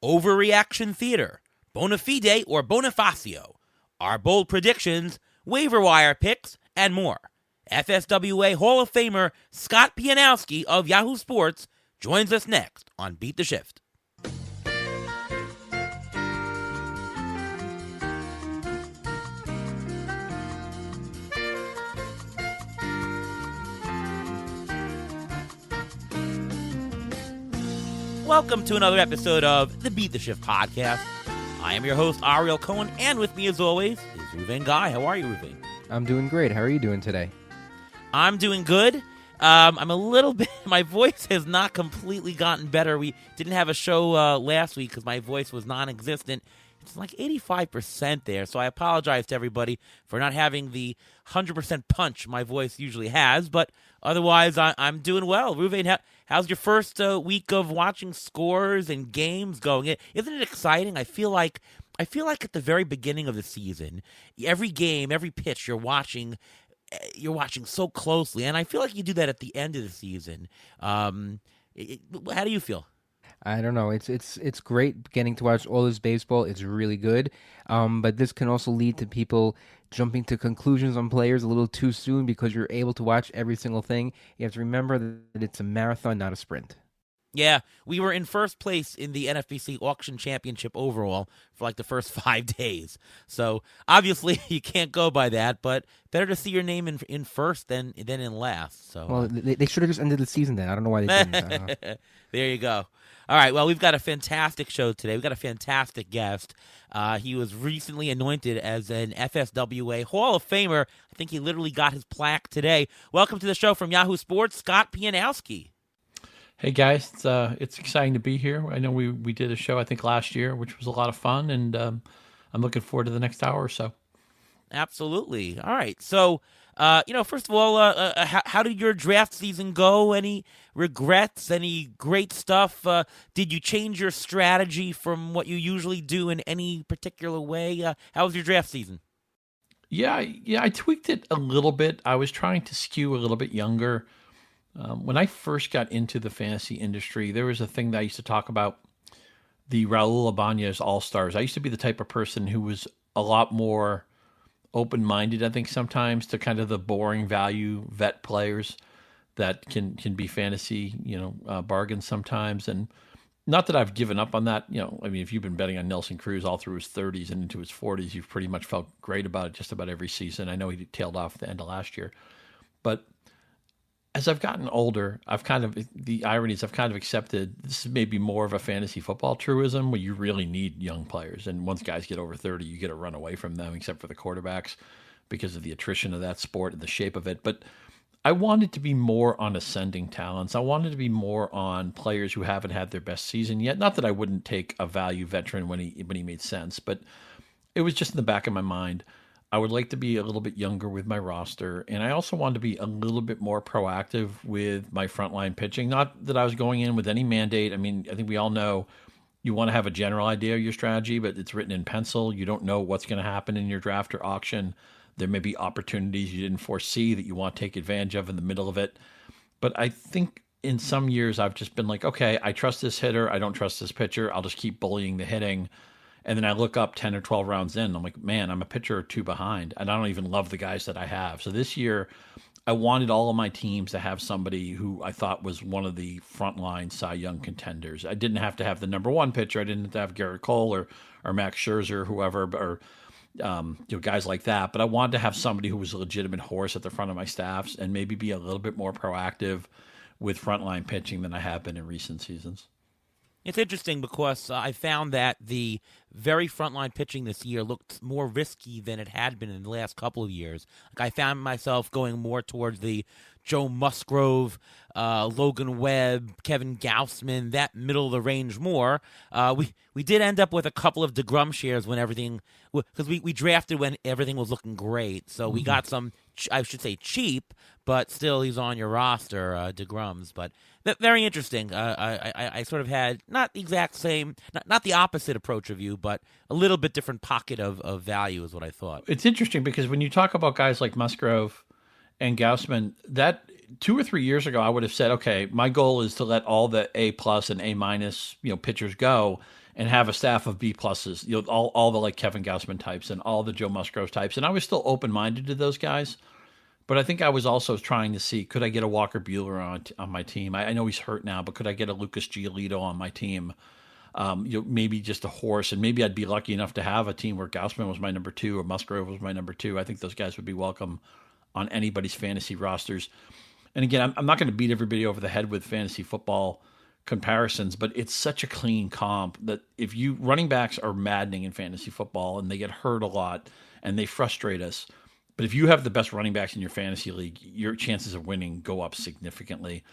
Overreaction Theater, Bonafide or Bonafacio, our bold predictions, waiver wire picks, and more. FSWA Hall of Famer Scott Pianowski of Yahoo Sports joins us next on Beat the Shift. Welcome to another episode of the Beat the Shift podcast. I am your host, Ariel Cohen, and with me, as always, is Ruvain Guy. How are you, Ruvain? I'm doing great. How are you doing today? I'm doing good. I'm a little bit, my voice has not completely gotten better. We didn't have a show last week because my voice was non-existent. It's like 85% there, so I apologize to everybody for not having the 100% punch my voice usually has, but otherwise I'm doing well. Ruvain, how's your first week of watching scores and games going? Isn't it exciting? I feel like at the very beginning of the season, every game, every pitch you're watching so closely, and I feel like you do that at the end of the season. How do you feel? I don't know. It's great getting to watch all this baseball. It's really good. But this can also lead to people jumping to conclusions on players a little too soon because you're able to watch every single thing. You have to remember that it's a marathon, not a sprint. Yeah, we were in first place in the NFBC Auction Championship overall for like the first 5 days. So obviously you can't go by that, but better to see your name in first than in last. So well, they should have just ended the season then. I don't know why they didn't. There you go. All right, well, we've got a fantastic show today. We've got a fantastic guest. He was recently anointed as an FSWA Hall of Famer. I think he literally got his plaque today. Welcome to the show from Yahoo Sports, Scott Pianowski. Hey guys, it's exciting to be here. I know we did a show I think last year, which was a lot of fun, and I'm looking forward to the next hour or so. Absolutely. All right. So, first of all, how did your draft season go? Any regrets? Any great stuff? Did you change your strategy from what you usually do in any particular way? How was your draft season? Yeah, I tweaked it a little bit. I was trying to skew a little bit younger. When I first got into the fantasy industry, there was a thing that I used to talk about, the Raul Ibanez All-Stars. I used to be the type of person who was a lot more open-minded, I think, sometimes to kind of the boring value vet players that can be fantasy, bargains sometimes. And not that I've given up on that. I mean, if you've been betting on Nelson Cruz all through his 30s and into his 40s, you've pretty much felt great about it just about every season. I know he tailed off at the end of last year. But as I've gotten older, I've kind of accepted this is maybe more of a fantasy football truism where you really need young players. And once guys get over 30, you get to run away from them, except for the quarterbacks because of the attrition of that sport and the shape of it. But I wanted to be more on ascending talents. I wanted to be more on players who haven't had their best season yet. Not that I wouldn't take a value veteran when he made sense, but it was just in the back of my mind. I would like to be a little bit younger with my roster, and I also wanted to be a little bit more proactive with my frontline pitching. Not that I was going in with any mandate. I mean, I think we all know you want to have a general idea of your strategy, but it's written in pencil. You don't know what's going to happen in your draft or auction. There may be opportunities you didn't foresee that you want to take advantage of in the middle of it. But I think in some years I've just been like, okay, I trust this hitter. I don't trust this pitcher. I'll just keep bullying the hitting. And then I look up 10 or 12 rounds in, I'm like, man, I'm a pitcher or two behind, and I don't even love the guys that I have. So this year, I wanted all of my teams to have somebody who I thought was one of the frontline Cy Young contenders. I didn't have to have the number one pitcher. I didn't have to have Garrett Cole or Max Scherzer, whoever, or guys like that. But I wanted to have somebody who was a legitimate horse at the front of my staffs and maybe be a little bit more proactive with frontline pitching than I have been in recent seasons. It's interesting because I found that the very frontline pitching this year looked more risky than it had been in the last couple of years. Like I found myself going more towards the Joe Musgrove, Logan Webb, Kevin Gaussman, that middle of the range more. We did end up with a couple of DeGrom shares when everything, because we drafted when everything was looking great. So we got some, I should say cheap, but still he's on your roster, DeGrom's. But very interesting. I sort of had not the exact same, not the opposite approach of you, but a little bit different pocket of value is what I thought. It's interesting because when you talk about guys like Musgrove and Gaussman, that 2 or 3 years ago, I would have said, okay, my goal is to let all the A+ and A- pitchers go and have a staff of B pluses, all the like Kevin Gausman types and all the Joe Musgrove types. And I was still open minded to those guys, but I think I was also trying to see, could I get a Walker Buehler on my team? I know he's hurt now, but could I get a Lucas Giolito on my team? Maybe just a horse, and maybe I'd be lucky enough to have a team where Gausman was my number 2 or Musgrove was my number 2. I think those guys would be welcome on anybody's fantasy rosters. And again, I'm not going to beat everybody over the head with fantasy football comparisons, but it's such a clean comp that if you running backs are maddening in fantasy football and they get hurt a lot and they frustrate us. But if you have the best running backs in your fantasy league, your chances of winning go up significantly.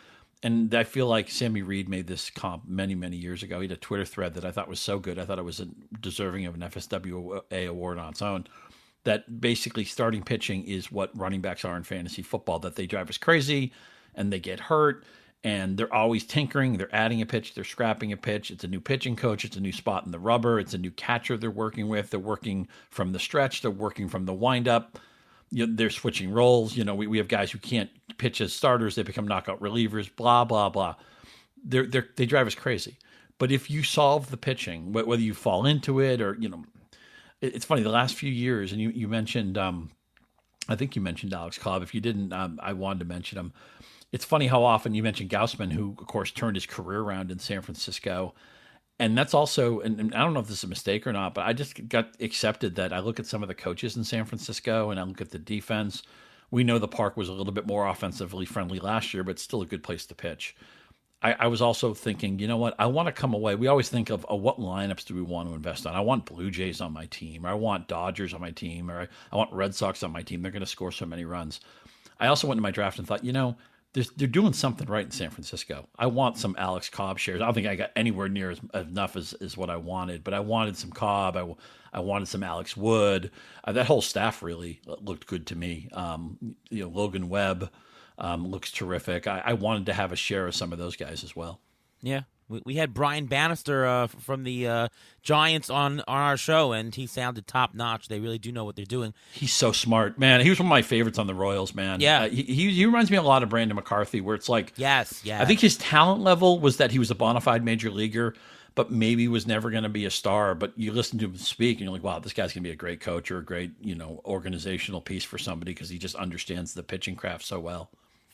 And I feel like Sammy Reed made this comp many, many years ago. He had a Twitter thread that I thought was so good. I thought it was deserving of an FSWA award on its own. That basically starting pitching is what running backs are in fantasy football, that they drive us crazy and they get hurt and they're always tinkering. They're adding a pitch. They're scrapping a pitch. It's a new pitching coach. It's a new spot in the rubber. It's a new catcher they're working with. They're working from the stretch. They're working from the windup. They're switching roles. We have guys who can't pitch as starters. They become knockout relievers, blah, blah, blah. They drive us crazy. But if you solve the pitching, whether you fall into it or, it's funny, the last few years, and you mentioned, I think you mentioned Alex Cobb. If you didn't, I wanted to mention him. It's funny how often you mentioned Gausman, who, of course, turned his career around in San Francisco. And that's also, and I don't know if this is a mistake or not, but I just got accepted that I look at some of the coaches in San Francisco and I look at the defense. We know the park was a little bit more offensively friendly last year, but still a good place to pitch. I was also thinking, you know what? I want to come away. We always think of what lineups do we want to invest on? I want Blue Jays on my team, or I want Dodgers on my team, or I want Red Sox on my team. They're going to score so many runs. I also went to my draft and thought, they're doing something right in San Francisco. I want some Alex Cobb shares. I don't think I got anywhere near enough as what I wanted, but I wanted some Cobb. I wanted some Alex Wood. That whole staff really looked good to me. Logan Webb looks terrific. I wanted to have a share of some of those guys as well. Yeah. We had Brian Bannister from the Giants on our show, and he sounded top notch. They really do know what they're doing. He's so smart, man. He was one of my favorites on the Royals, man. Yeah, he reminds me a lot of Brandon McCarthy, where it's like, yes. I think his talent level was that he was a bona fide major leaguer, but maybe was never going to be a star. But you listen to him speak, and you're like, wow, this guy's going to be a great coach or a great organizational piece for somebody because he just understands the pitching craft so well.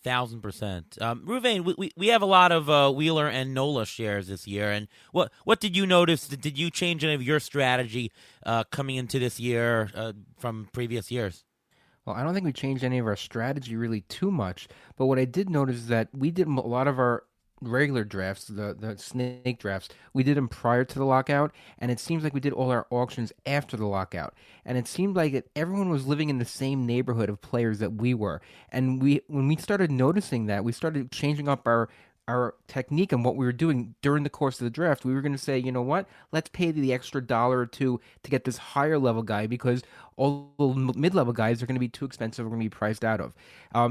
1,000%. Ruvain, we have a lot of Wheeler and Nola shares this year, and what did you notice? Did you change any of your strategy coming into this year from previous years? Well, I don't think we changed any of our strategy really too much, but what I did notice is that we did a lot of our regular drafts, the snake drafts, we did them prior to the lockout, and it seems like we did all our auctions after the lockout. And it seemed like that everyone was living in the same neighborhood of players that we were. And when we started noticing that, we started changing up our technique and what we were doing during the course of the draft. We were going to say, you know what, let's pay the extra $1 or $2 to get this higher level guy because all the mid-level guys are going to be too expensive. We're going to be priced out of.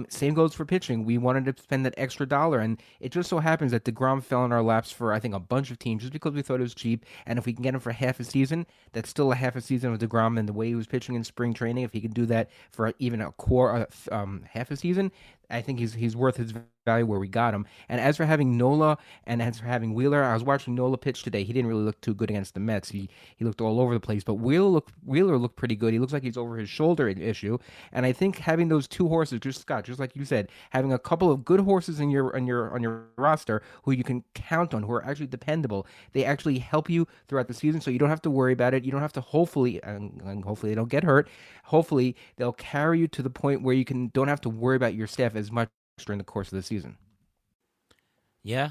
Same goes for pitching. We wanted to spend that extra $1, and it just so happens that DeGrom fell in our laps for, I think, a bunch of teams just because we thought it was cheap. And if we can get him for half a season, that's still a half a season with DeGrom and the way he was pitching in spring training. If he can do that for even a core, half a season, I think he's worth his value where we got him. And as for having Nola and as for having Wheeler, I was watching Nola pitch today. He didn't really look too good against the Mets. He looked all over the place, but Wheeler looked pretty good. He looks like he's over his shoulder issue. And I think having those two horses, just like you said, having a couple of good horses in your roster who you can count on, who are actually dependable, they actually help you throughout the season. So you don't have to worry about it. You don't have to hopefully they don't get hurt. Hopefully they'll carry you to the point where you don't have to worry about your staff as much during the course of the season. Yeah.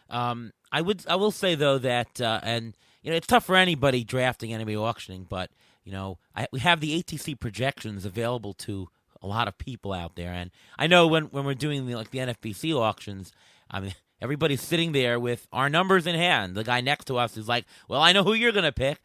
I will say though that and it's tough for anybody drafting, anybody auctioning, but we have the ATC projections available to a lot of people out there, and I know when we're doing the NFBC auctions, I mean everybody's sitting there with our numbers in hand. The guy next to us is like, well, I know who you're going to pick.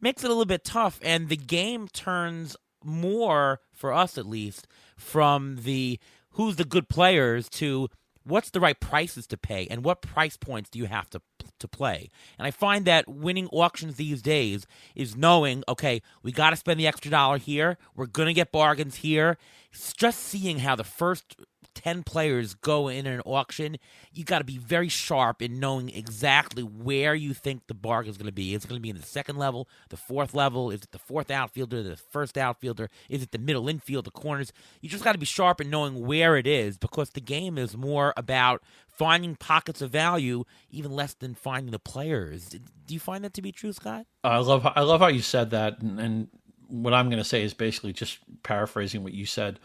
Makes it a little bit tough, and the game turns more, for us at least, from the who's the good players to what's the right prices to pay and what price points do you have to play. And I find that winning auctions these days is knowing, okay, we got to spend the extra $1 here. We're going to get bargains here. It's just seeing how the first 10 players go in an auction, you got to be very sharp in knowing exactly where you think the bargain is going to be. Is it going to be in the second level, the fourth level? Is it the fourth outfielder, the first outfielder? Is it the middle infield, the corners? You just got to be sharp in knowing where it is, because the game is more about finding pockets of value, even less than finding the players. Do you find that to be true, Scott? I love how you said that, and what I'm going to say is basically just paraphrasing what you said.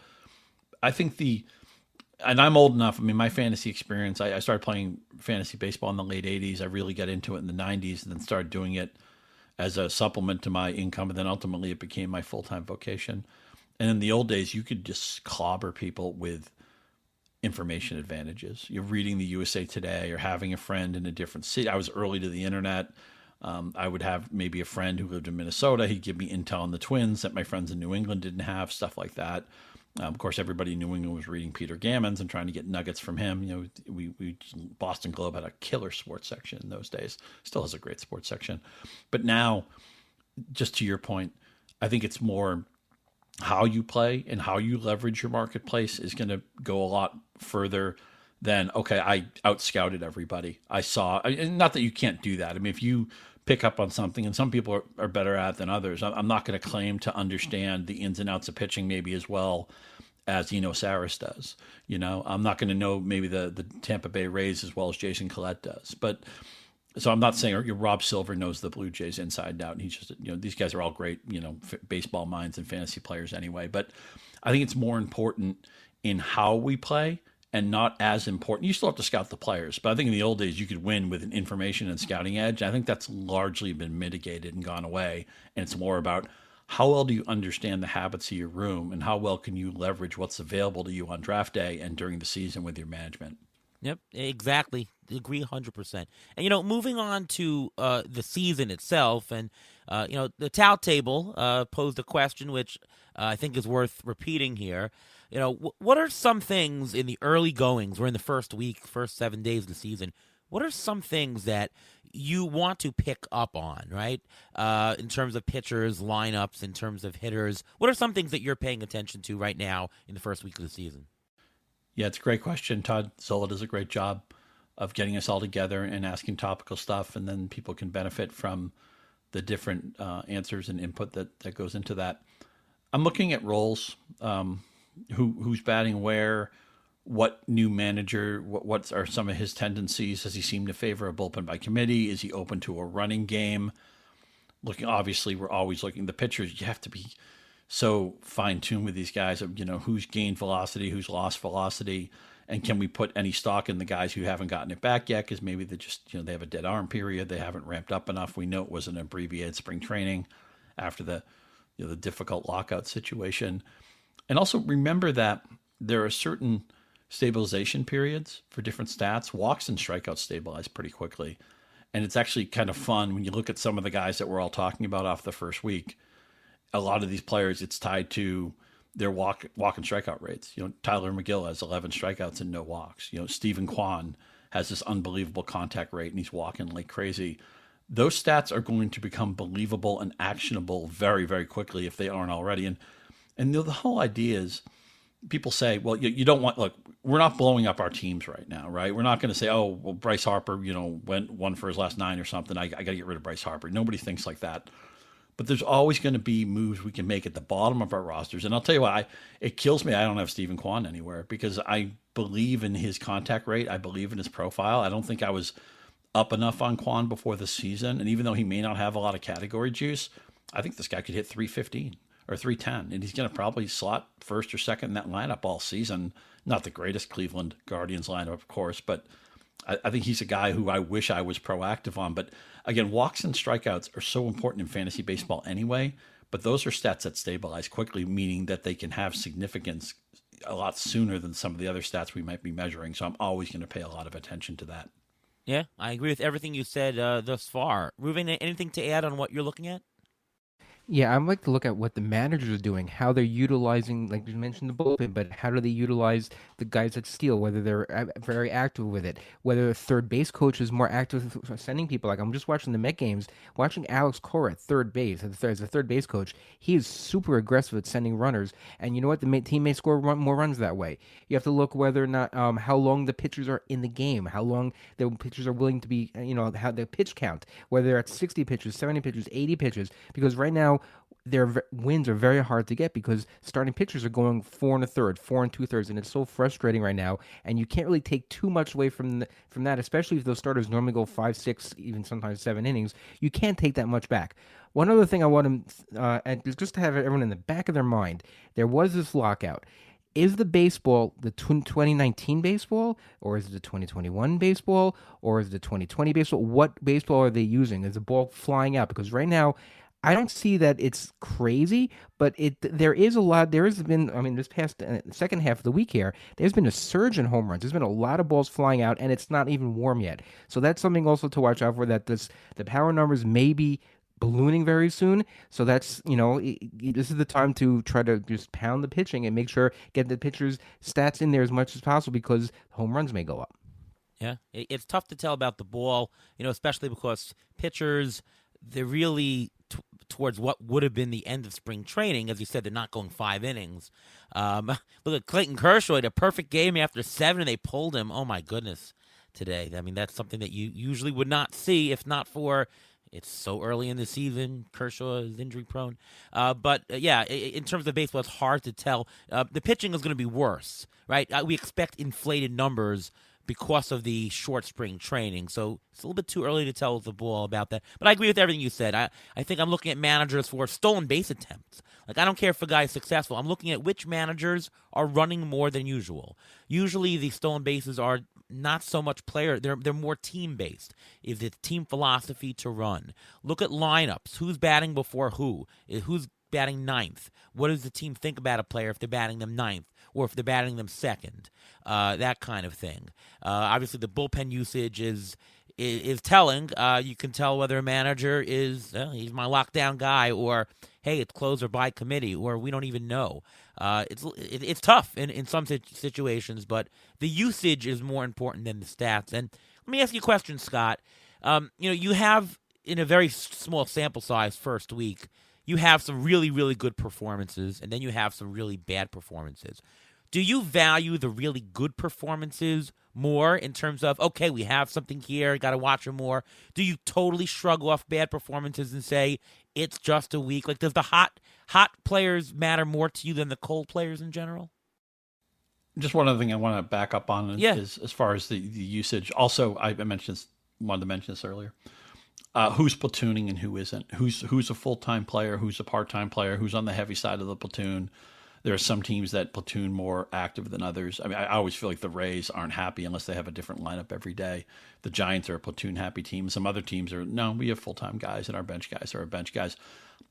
I think and I'm old enough. I mean, my fantasy experience, I started playing fantasy baseball in the late 80s. I really got into it in the 90s and then started doing it as a supplement to my income. And then ultimately it became my full-time vocation. And in the old days, you could just clobber people with information advantages. You're reading the USA Today or having a friend in a different city. I was early to the internet. I would have maybe a friend who lived in Minnesota. He'd give me intel on the Twins that my friends in New England didn't have, stuff like that. Of course, everybody in New England was reading Peter Gammons and trying to get nuggets from him. You know, we Boston Globe had a killer sports section in those days. Still has a great sports section. But now, just to your point, I think it's more how you play and how you leverage your marketplace is going to go a lot further than, okay, I out-scouted everybody. I saw, and not that you can't do that. I mean, if you pick up on something, and some people are better at it than others. I'm not going to claim to understand the ins and outs of pitching maybe as well as Eno Saris does. You know, I'm not going to know maybe the Tampa Bay Rays as well as Jason Collette does. But so I'm not saying Rob Silver knows the Blue Jays inside out. And he's just, you know, these guys are all great, you know, baseball minds and fantasy players anyway. But I think it's more important in how we play and not as important. You still have to scout the players, but I think in the old days you could win with an information and scouting edge. I think that's largely been mitigated and gone away. And it's more about how well do you understand the habits of your room and how well can you leverage what's available to you on draft day and during the season with your management. Yep, exactly. Agree 100%. And, you know, moving on to the season itself, and, you know, the tout table posed a question which I think is worth repeating here. You know, what are some things in the early goings, or in the first week, first 7 days of the season, what are some things that you want to pick up on, right? In terms of pitchers, lineups, in terms of hitters, what are some things that you're paying attention to right now in the first week of the season? Yeah, it's a great question. Todd Zola does a great job of getting us all together and asking topical stuff, and then people can benefit from the different answers and input that goes into that. I'm looking at roles, who's batting where, what new manager, what are some of his tendencies? Does he seem to favor a bullpen by committee? Is he open to a running game? Obviously, we're always looking. The pitchers, you have to be so fine-tuned with these guys of, you know, who's gained velocity, who's lost velocity, and can we put any stock in the guys who haven't gotten it back yet because maybe they just, you know, they have a dead arm period, they haven't ramped up enough. We know it was an abbreviated spring training after the difficult lockout situation. And also remember that there are certain stabilization periods for different stats. Walks and strikeouts stabilize pretty quickly. And it's actually kind of fun when you look at some of the guys that we're all talking about off the first week. A lot of these players, it's tied to their walk and strikeout rates. You know, Tyler McGill has 11 strikeouts and no walks. You know, Stephen Kwan has this unbelievable contact rate and he's walking like crazy. Those stats are going to become believable and actionable very, very quickly if they aren't already. And the whole idea is, people say, well, you don't want, look, we're not blowing up our teams right now, right? We're not going to say, oh, well, Bryce Harper, you know, went 1 for his last 9 or something. I got to get rid of Bryce Harper. Nobody thinks like that. But there's always going to be moves we can make at the bottom of our rosters. And I'll tell you what, it kills me I don't have Stephen Kwan anywhere because I believe in his contact rate. I believe in his profile. I don't think I was up enough on Kwan before the season. And even though he may not have a lot of category juice, I think this guy could hit 315. Or 310, and he's going to probably slot first or second in that lineup all season. Not the greatest Cleveland Guardians lineup, of course, but I think he's a guy who I wish I was proactive on. But again, walks and strikeouts are so important in fantasy baseball anyway, but those are stats that stabilize quickly, meaning that they can have significance a lot sooner than some of the other stats we might be measuring. So I'm always going to pay a lot of attention to that. Yeah, I agree with everything you said thus far. Ruben, anything to add on what you're looking at? Yeah, I'd like to look at what the managers are doing, how they're utilizing, like you mentioned, the bullpen, but how do they utilize the guys that steal, whether they're very active with it, whether the third base coach is more active sending people. Like I'm just watching the Met games, watching Alex Cora at third base, as a third base coach. He is super aggressive at sending runners, and you know what? The team may score more runs that way. You have to look whether or not how long the pitchers are in the game, how long the pitchers are willing to be, how the pitch count, whether they're at 60 pitches, 70 pitches, 80 pitches, because right now their wins are very hard to get because starting pitchers are going four and a third, four and two thirds, and it's so frustrating right now. And you can't really take too much away from that, especially if those starters normally go 5, 6, even sometimes 7 innings. You can't take that much back. One other thing I want to, and just to have everyone in the back of their mind, there was this lockout. Is the baseball the 2019 baseball, or is it the 2021 baseball, or is it the 2020 baseball? What baseball are they using? Is the ball flying out? Because right now, I don't see that it's crazy, but there is a lot. There has been, I mean, this past second half of the week here, there's been a surge in home runs. There's been a lot of balls flying out, and it's not even warm yet. So that's something also to watch out for. That the power numbers may be ballooning very soon. So that's, this is the time to try to just pound the pitching and make sure get the pitchers' stats in there as much as possible because home runs may go up. Yeah, it's tough to tell about the ball, especially because pitchers, they're really towards what would have been the end of spring training. As you said, they're not going 5 innings. Look at Clayton Kershaw, had a perfect game after 7, and they pulled him. Oh, my goodness, today. I mean, that's something that you usually would not see if not for it's so early in the season. Kershaw is injury prone. Yeah, in terms of baseball, it's hard to tell. The pitching is going to be worse, right? We expect inflated numbers because of the short spring training. So it's a little bit too early to tell the ball about that. But I agree with everything you said. I think I'm looking at managers for stolen base attempts. Like, I don't care if a guy's successful. I'm looking at which managers are running more than usual. Usually the stolen bases are not so much player. They're more team-based. Is it team philosophy to run? Look at lineups. Who's batting before who? Who's batting ninth? What does the team think about a player if they're batting them ninth or if they're batting them second? That kind of thing. Obviously, the bullpen usage is telling. You can tell whether a manager is he's my lockdown guy, or hey, it's closer by committee, or we don't even know. It's tough in some situations, but the usage is more important than the stats. And let me ask you a question, Scott. You have, in a very small sample size first week, you have some really, really good performances, and then you have some really bad performances. Do you value the really good performances more in terms of, okay, we have something here, got to watch them more? Do you totally shrug off bad performances and say it's just a week? Like, does the hot players matter more to you than the cold players in general? Just one other thing I want to back up on is as far as the usage. Also, I wanted to mention this earlier. Who's platooning and who isn't? Who's a full-time player? Who's a part-time player? Who's on the heavy side of the platoon? There are some teams that platoon more active than others. I mean, I always feel like the Rays aren't happy unless they have a different lineup every day. The Giants are a platoon happy team. Some other teams are, no, we have full-time guys and our bench guys are our bench guys.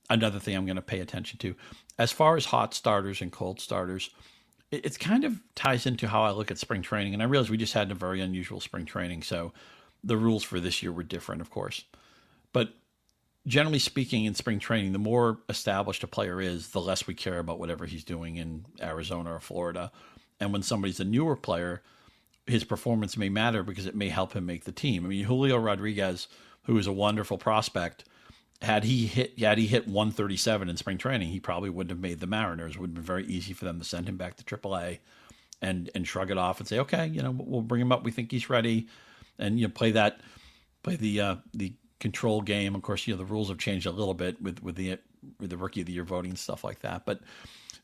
Another thing I'm going to pay attention to, as far as hot starters and cold starters, it kind of ties into how I look at spring training. And I realize we just had a very unusual spring training, so the rules for this year were different, of course. But generally speaking, in spring training, the more established a player is, the less we care about whatever he's doing in Arizona or Florida. And when somebody's a newer player, his performance may matter because it may help him make the team. I mean, Julio Rodriguez, who is a wonderful prospect, had he hit 137 in spring training, he probably wouldn't have made the Mariners. It would have been very easy for them to send him back to AAA and shrug it off and say, okay, we'll bring him up. We think he's ready, and play the control game. Of course, the rules have changed a little bit with the rookie of the year voting and stuff like that. But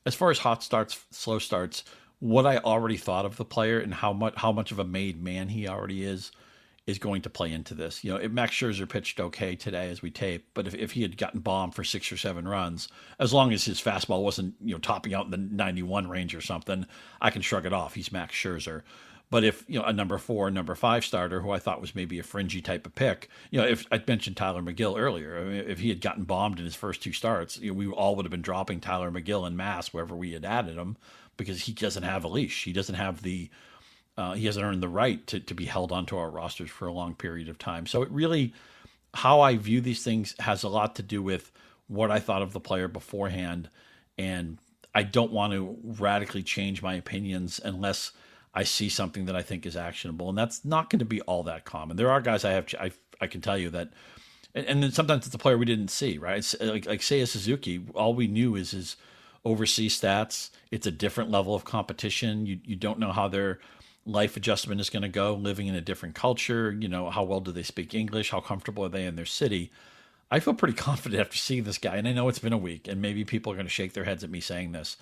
as far as hot starts, slow starts, what I already thought of the player and how much of a made man he already is going to play into this. Max Scherzer pitched okay today as we tape, but if he had gotten bombed for 6 or 7 runs, as long as his fastball wasn't topping out in the 91 range or something, I can shrug it off. He's Max Scherzer. But if a number 4, number 5 starter who I thought was maybe a fringy type of pick, if I mentioned Tyler McGill earlier, I mean, if he had gotten bombed in his first 2 starts, we all would have been dropping Tyler McGill en masse wherever we had added him because he doesn't have a leash. He doesn't have he hasn't earned the right to be held onto our rosters for a long period of time. So it really, how I view these things has a lot to do with what I thought of the player beforehand, and I don't want to radically change my opinions unless I see something that I think is actionable, and that's not going to be all that common. There are guys I can tell you that, and then sometimes it's a player we didn't see, right? It's like Seiya Suzuki, all we knew is his overseas stats. It's a different level of competition. You don't know how their life adjustment is going to go, living in a different culture. How well do they speak English? How comfortable are they in their city? I feel pretty confident after seeing this guy, and I know it's been a week, and maybe people are going to shake their heads at me saying this.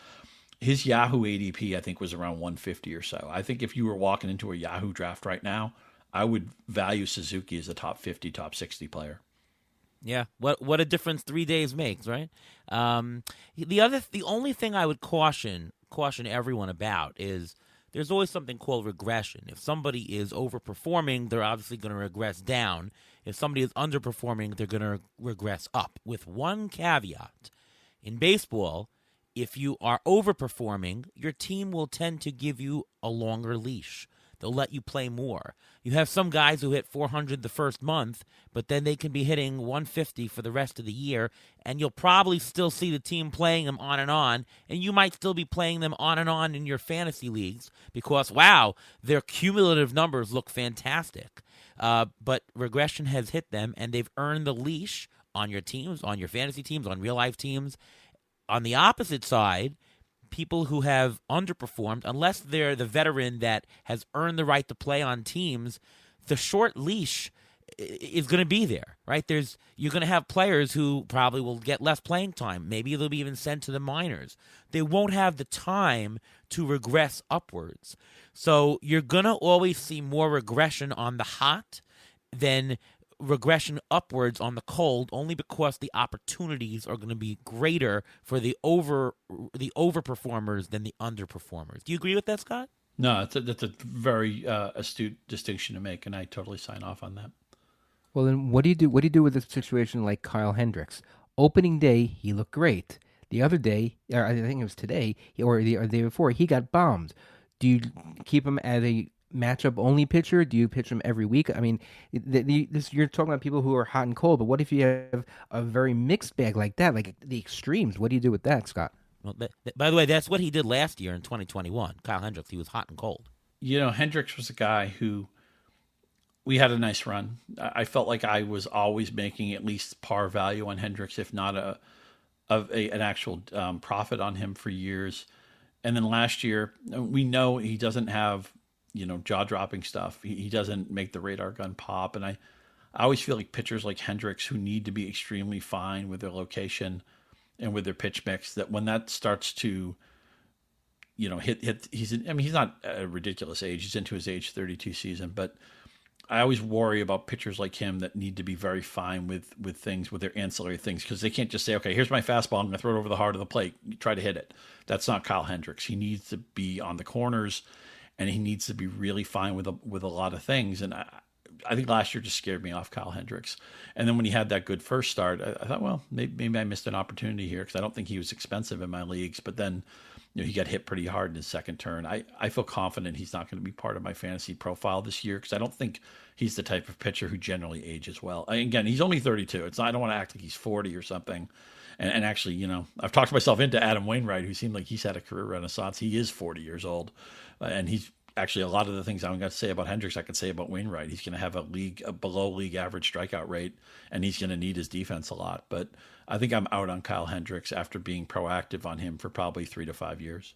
His Yahoo ADP, I think, was around 150 or so. I think if you were walking into a Yahoo draft right now, I would value Suzuki as a top 50, top 60 player. Yeah, what a difference 3 days makes, right? The only thing I would caution everyone about is there's always something called regression. If somebody is overperforming, they're obviously going to regress down. If somebody is underperforming, they're going to regress up. With one caveat, in baseball, if you are overperforming, your team will tend to give you a longer leash. They'll let you play more. You have some guys who hit 400 the first month, but then they can be hitting 150 for the rest of the year, and you'll probably still see the team playing them on, and you might still be playing them on in your fantasy leagues because, wow, their cumulative numbers look fantastic. But regression has hit them, and they've earned the leash on your teams, on your fantasy teams, on real-life teams. On the opposite side, people who have underperformed, unless they're the veteran that has earned the right to play on teams, the short leash is going to be there, right? You're going to have players who probably will get less playing time. Maybe they'll be even sent to the minors. They won't have the time to regress upwards. So you're going to always see more regression on the hot than regression upwards on the cold, only because the opportunities are going to be greater for the overperformers than the underperformers. Do you agree with that, Scott? No, that's a very astute distinction to make, and I totally sign off on that. Well, then what do you do? What do you do with a situation like Kyle Hendricks? Opening day, he looked great. The other day, or I think it was today, or the day before, he got bombed. Do you keep him as a matchup-only pitcher? Do you pitch him every week? I mean, you're talking about people who are hot and cold, but what if you have a very mixed bag like that, like the extremes? What do you do with that, Scott? Well, by the way, that's what he did last year in 2021. Kyle Hendricks, he was hot and cold. Hendricks was a guy who we had a nice run. I felt like I was always making at least par value on Hendricks, if not an actual profit on him for years. And then last year, we know he doesn't have jaw-dropping stuff. He doesn't make the radar gun pop. And I always feel like pitchers like Hendricks, who need to be extremely fine with their location and with their pitch mix, that when that starts to, hit, he's not a ridiculous age. He's into his age 32 season, but I always worry about pitchers like him that need to be very fine with things, with their ancillary things, because they can't just say, okay, here's my fastball, I'm going to throw it over the heart of the plate, try to hit it. That's not Kyle Hendricks. He needs to be on the corners, and he needs to be really fine with a lot of things. And I think last year just scared me off, Kyle Hendricks. And then when he had that good first start, I thought, well, maybe I missed an opportunity here, because I don't think he was expensive in my leagues. But then he got hit pretty hard in his second turn. I feel confident he's not going to be part of my fantasy profile this year, because I don't think he's the type of pitcher who generally ages well. Again, he's only 32. I don't want to act like he's 40 or something. And actually, I've talked myself into Adam Wainwright, who seemed like he's had a career renaissance. He is 40 years old. And he's actually, a lot of the things I'm going to say about Hendricks, I could say about Wainwright. He's going to have a below league average strikeout rate, and he's going to need his defense a lot. But I think I'm out on Kyle Hendricks after being proactive on him for probably 3 to 5 years.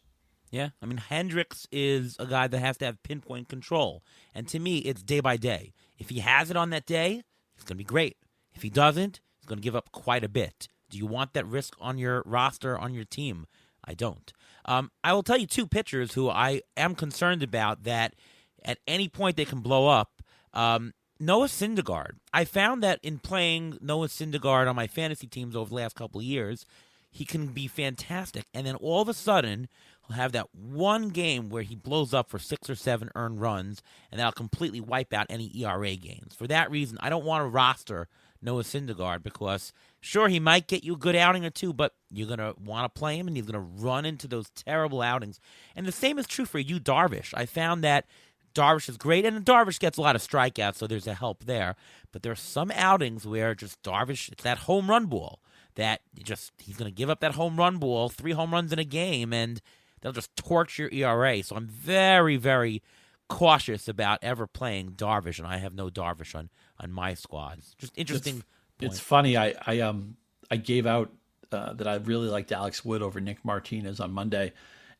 Yeah, I mean, Hendricks is a guy that has to have pinpoint control. And to me, it's day by day. If he has it on that day, it's going to be great. If he doesn't, he's going to give up quite a bit. Do you want that risk on your roster, on your team? I don't. I will tell you two pitchers who I am concerned about that at any point they can blow up. Noah Syndergaard. I found that in playing Noah Syndergaard on my fantasy teams over the last couple of years, he can be fantastic. And then all of a sudden, he'll have that one game where he blows up for 6 or 7 earned runs, and that'll completely wipe out any ERA gains. For that reason, I don't want to roster Noah Syndergaard, because sure, he might get you a good outing or two, but you're going to want to play him, and he's going to run into those terrible outings. And the same is true for you, Darvish. I found that Darvish is great, and Darvish gets a lot of strikeouts, so there's a help there. But there are some outings where just Darvish, it's that home run ball that he's going to give up that home run ball, 3 home runs in a game, and they'll just torch your ERA. So I'm very, very cautious about ever playing Darvish, and I have no Darvish on my squad. It's just interesting. It's funny. I gave out that I really liked Alex Wood over Nick Martinez on Monday,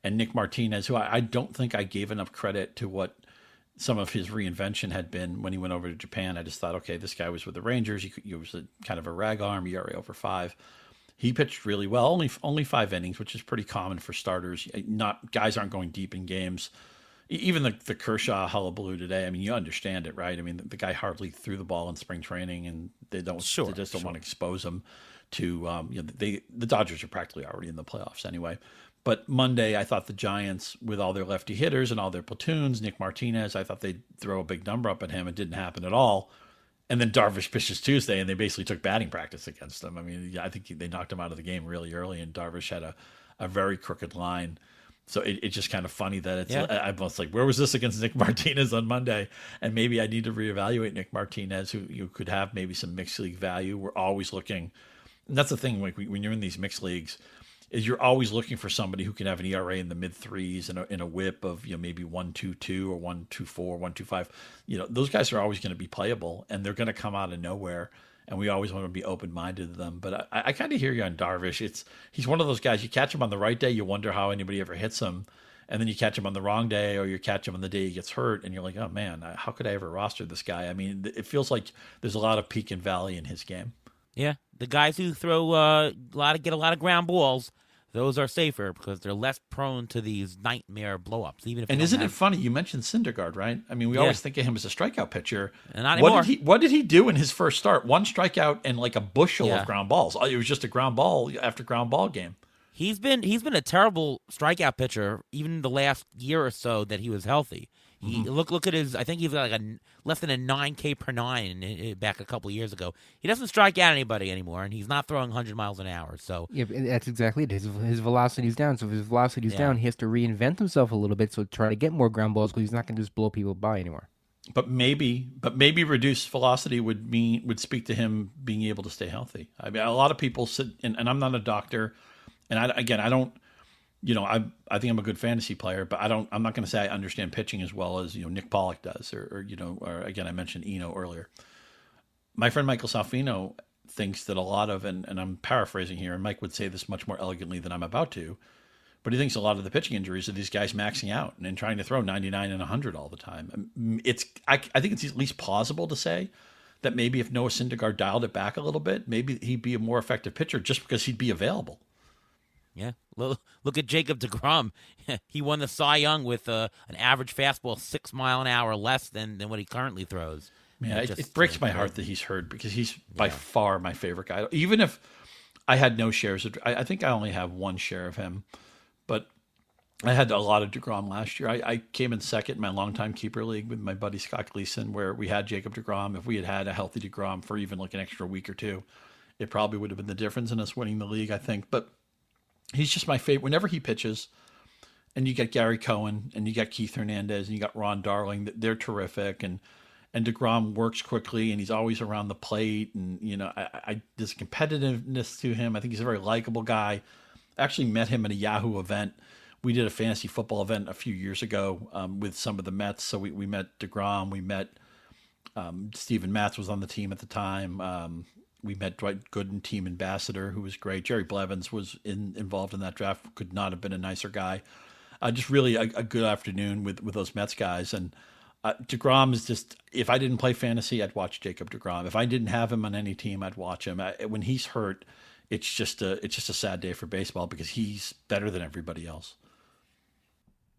and Nick Martinez, who I don't think I gave enough credit to what some of his reinvention had been when he went over to Japan. I just thought, okay, this guy was with the Rangers. He was kind of a rag arm, ERA over 5. He pitched really well, only 5 innings, which is pretty common for starters. Guys aren't going deep in games. Even the Kershaw hullabaloo today, I mean, you understand it, right? I mean, the guy hardly threw the ball in spring training, and they just don't want to expose him to the Dodgers are practically already in the playoffs anyway. But Monday, I thought the Giants, with all their lefty hitters and all their platoons, Nick Martinez, I thought they'd throw a big number up at him. It didn't happen at all. And then Darvish pitches Tuesday, and they basically took batting practice against him. I mean, I think they knocked him out of the game really early, and Darvish had a very crooked line. So it's just kind of funny that I was like, where was this against Nick Martinez on Monday? And maybe I need to reevaluate Nick Martinez, who you could have maybe some mixed league value. We're always looking, and that's the thing, like when you're in these mixed leagues, is you're always looking for somebody who can have an ERA in the mid 3s and in a whip of maybe 1.22 or 1.24, 1.25. Those guys are always going to be playable, and they're going to come out of nowhere. And we always want to be open-minded to them. But I kind of hear you on Darvish. He's one of those guys, you catch him on the right day, you wonder how anybody ever hits him. And then you catch him on the wrong day, or you catch him on the day he gets hurt, and you're like, oh, man, how could I ever roster this guy? I mean, it feels like there's a lot of peak and valley in his game. Yeah, the guys who throw get a lot of ground balls, those are safer because they're less prone to these nightmare blowups. Isn't it funny? You mentioned Syndergaard, right? I mean, we always think of him as a strikeout pitcher. And not anymore. What did he do in his first start? 1 strikeout and like a bushel of ground balls. It was just a ground ball after ground ball game. He's been a terrible strikeout pitcher even the last year or so that he was healthy. He look at his. I think he's got like less than a 9K per 9 back a couple of years ago. He doesn't strike out anybody anymore, and he's not throwing 100 miles an hour. So yeah, that's exactly it. His velocity's down. So if his velocity's down, he has to reinvent himself a little bit. So try to get more ground balls because he's not going to just blow people by anymore. But maybe reduced velocity would speak to him being able to stay healthy. I mean, a lot of people sit, and I'm not a doctor, and I don't. I think I'm a good fantasy player, but I'm not going to say I understand pitching as well as Nick Pollock does, or again, I mentioned Eno earlier. My friend Michael Salfino thinks that a lot of, and I'm paraphrasing here, and Mike would say this much more elegantly than I'm about to, but he thinks a lot of the pitching injuries are these guys maxing out and trying to throw 99 and 100 all the time. I think it's at least plausible to say that maybe if Noah Syndergaard dialed it back a little bit, maybe he'd be a more effective pitcher just because he'd be available. Yeah, look at Jacob deGrom. He won the Cy Young with an average fastball 6 mile an hour less than what he currently throws. Yeah, it breaks my heart that he's hurt because he's by far my favorite guy. Even if I had no shares of, I think I only have 1 share of him, but I had a lot of deGrom last year. I came in second in my longtime keeper league with my buddy Scott Gleason, where we had Jacob deGrom. If we had had a healthy deGrom for even like an extra week or two, it probably would have been the difference in us winning the league, I think. But he's just my favorite. Whenever he pitches, and you get Gary Cohen, and you got Keith Hernandez, and you got Ron Darling, they're terrific. And deGrom works quickly, and he's always around the plate. And there's competitiveness to him. I think he's a very likable guy. I actually met him at a Yahoo event. We did a fantasy football event a few years ago with some of the Mets. So we met deGrom. We met Steven Matz was on the team at the time. We met Dwight Gooden, team ambassador, who was great. Jerry Blevins was involved in that draft. Could not have been a nicer guy. Just really a good afternoon with those Mets guys. And deGrom is just, if I didn't play fantasy, I'd watch Jacob deGrom. If I didn't have him on any team, I'd watch him. When he's hurt, it's just a sad day for baseball because he's better than everybody else.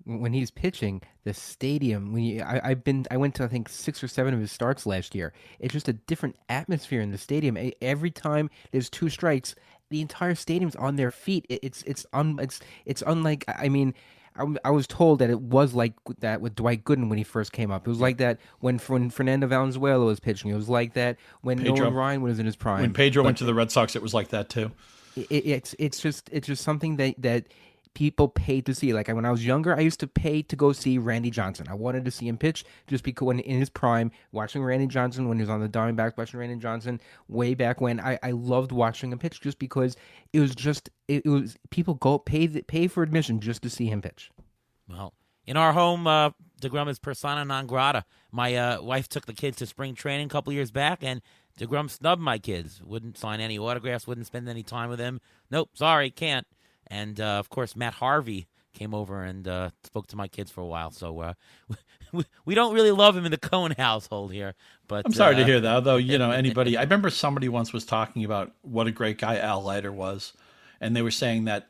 When he's pitching, the stadium. I went to I think 6 or 7 of his starts last year. It's just a different atmosphere in the stadium. Every time there's 2 strikes, the entire stadium's on their feet. It's unlike. I mean, I was told that it was like that with Dwight Gooden when he first came up. It was like that when Fernando Valenzuela was pitching. It was like that when Nolan Ryan was in his prime. When Pedro went to the Red Sox, it was like that too. It's just something that people pay to see. Like when I was younger, I used to pay to go see Randy Johnson. I wanted to see him pitch just because when in his prime, watching Randy Johnson when he was on the Diamondbacks, watching Randy Johnson way back when, I loved watching him pitch just because it was people go pay for admission just to see him pitch. Well, in our home, DeGrom is persona non grata. My wife took the kids to spring training a couple years back, and DeGrom snubbed my kids. Wouldn't sign any autographs, wouldn't spend any time with him. Nope, sorry, can't. And, of course, Matt Harvey came over and spoke to my kids for a while. So we don't really love him in the Cohen household here. But I'm sorry to hear that, although, anybody – I remember somebody once was talking about what a great guy Al Leiter was, and they were saying that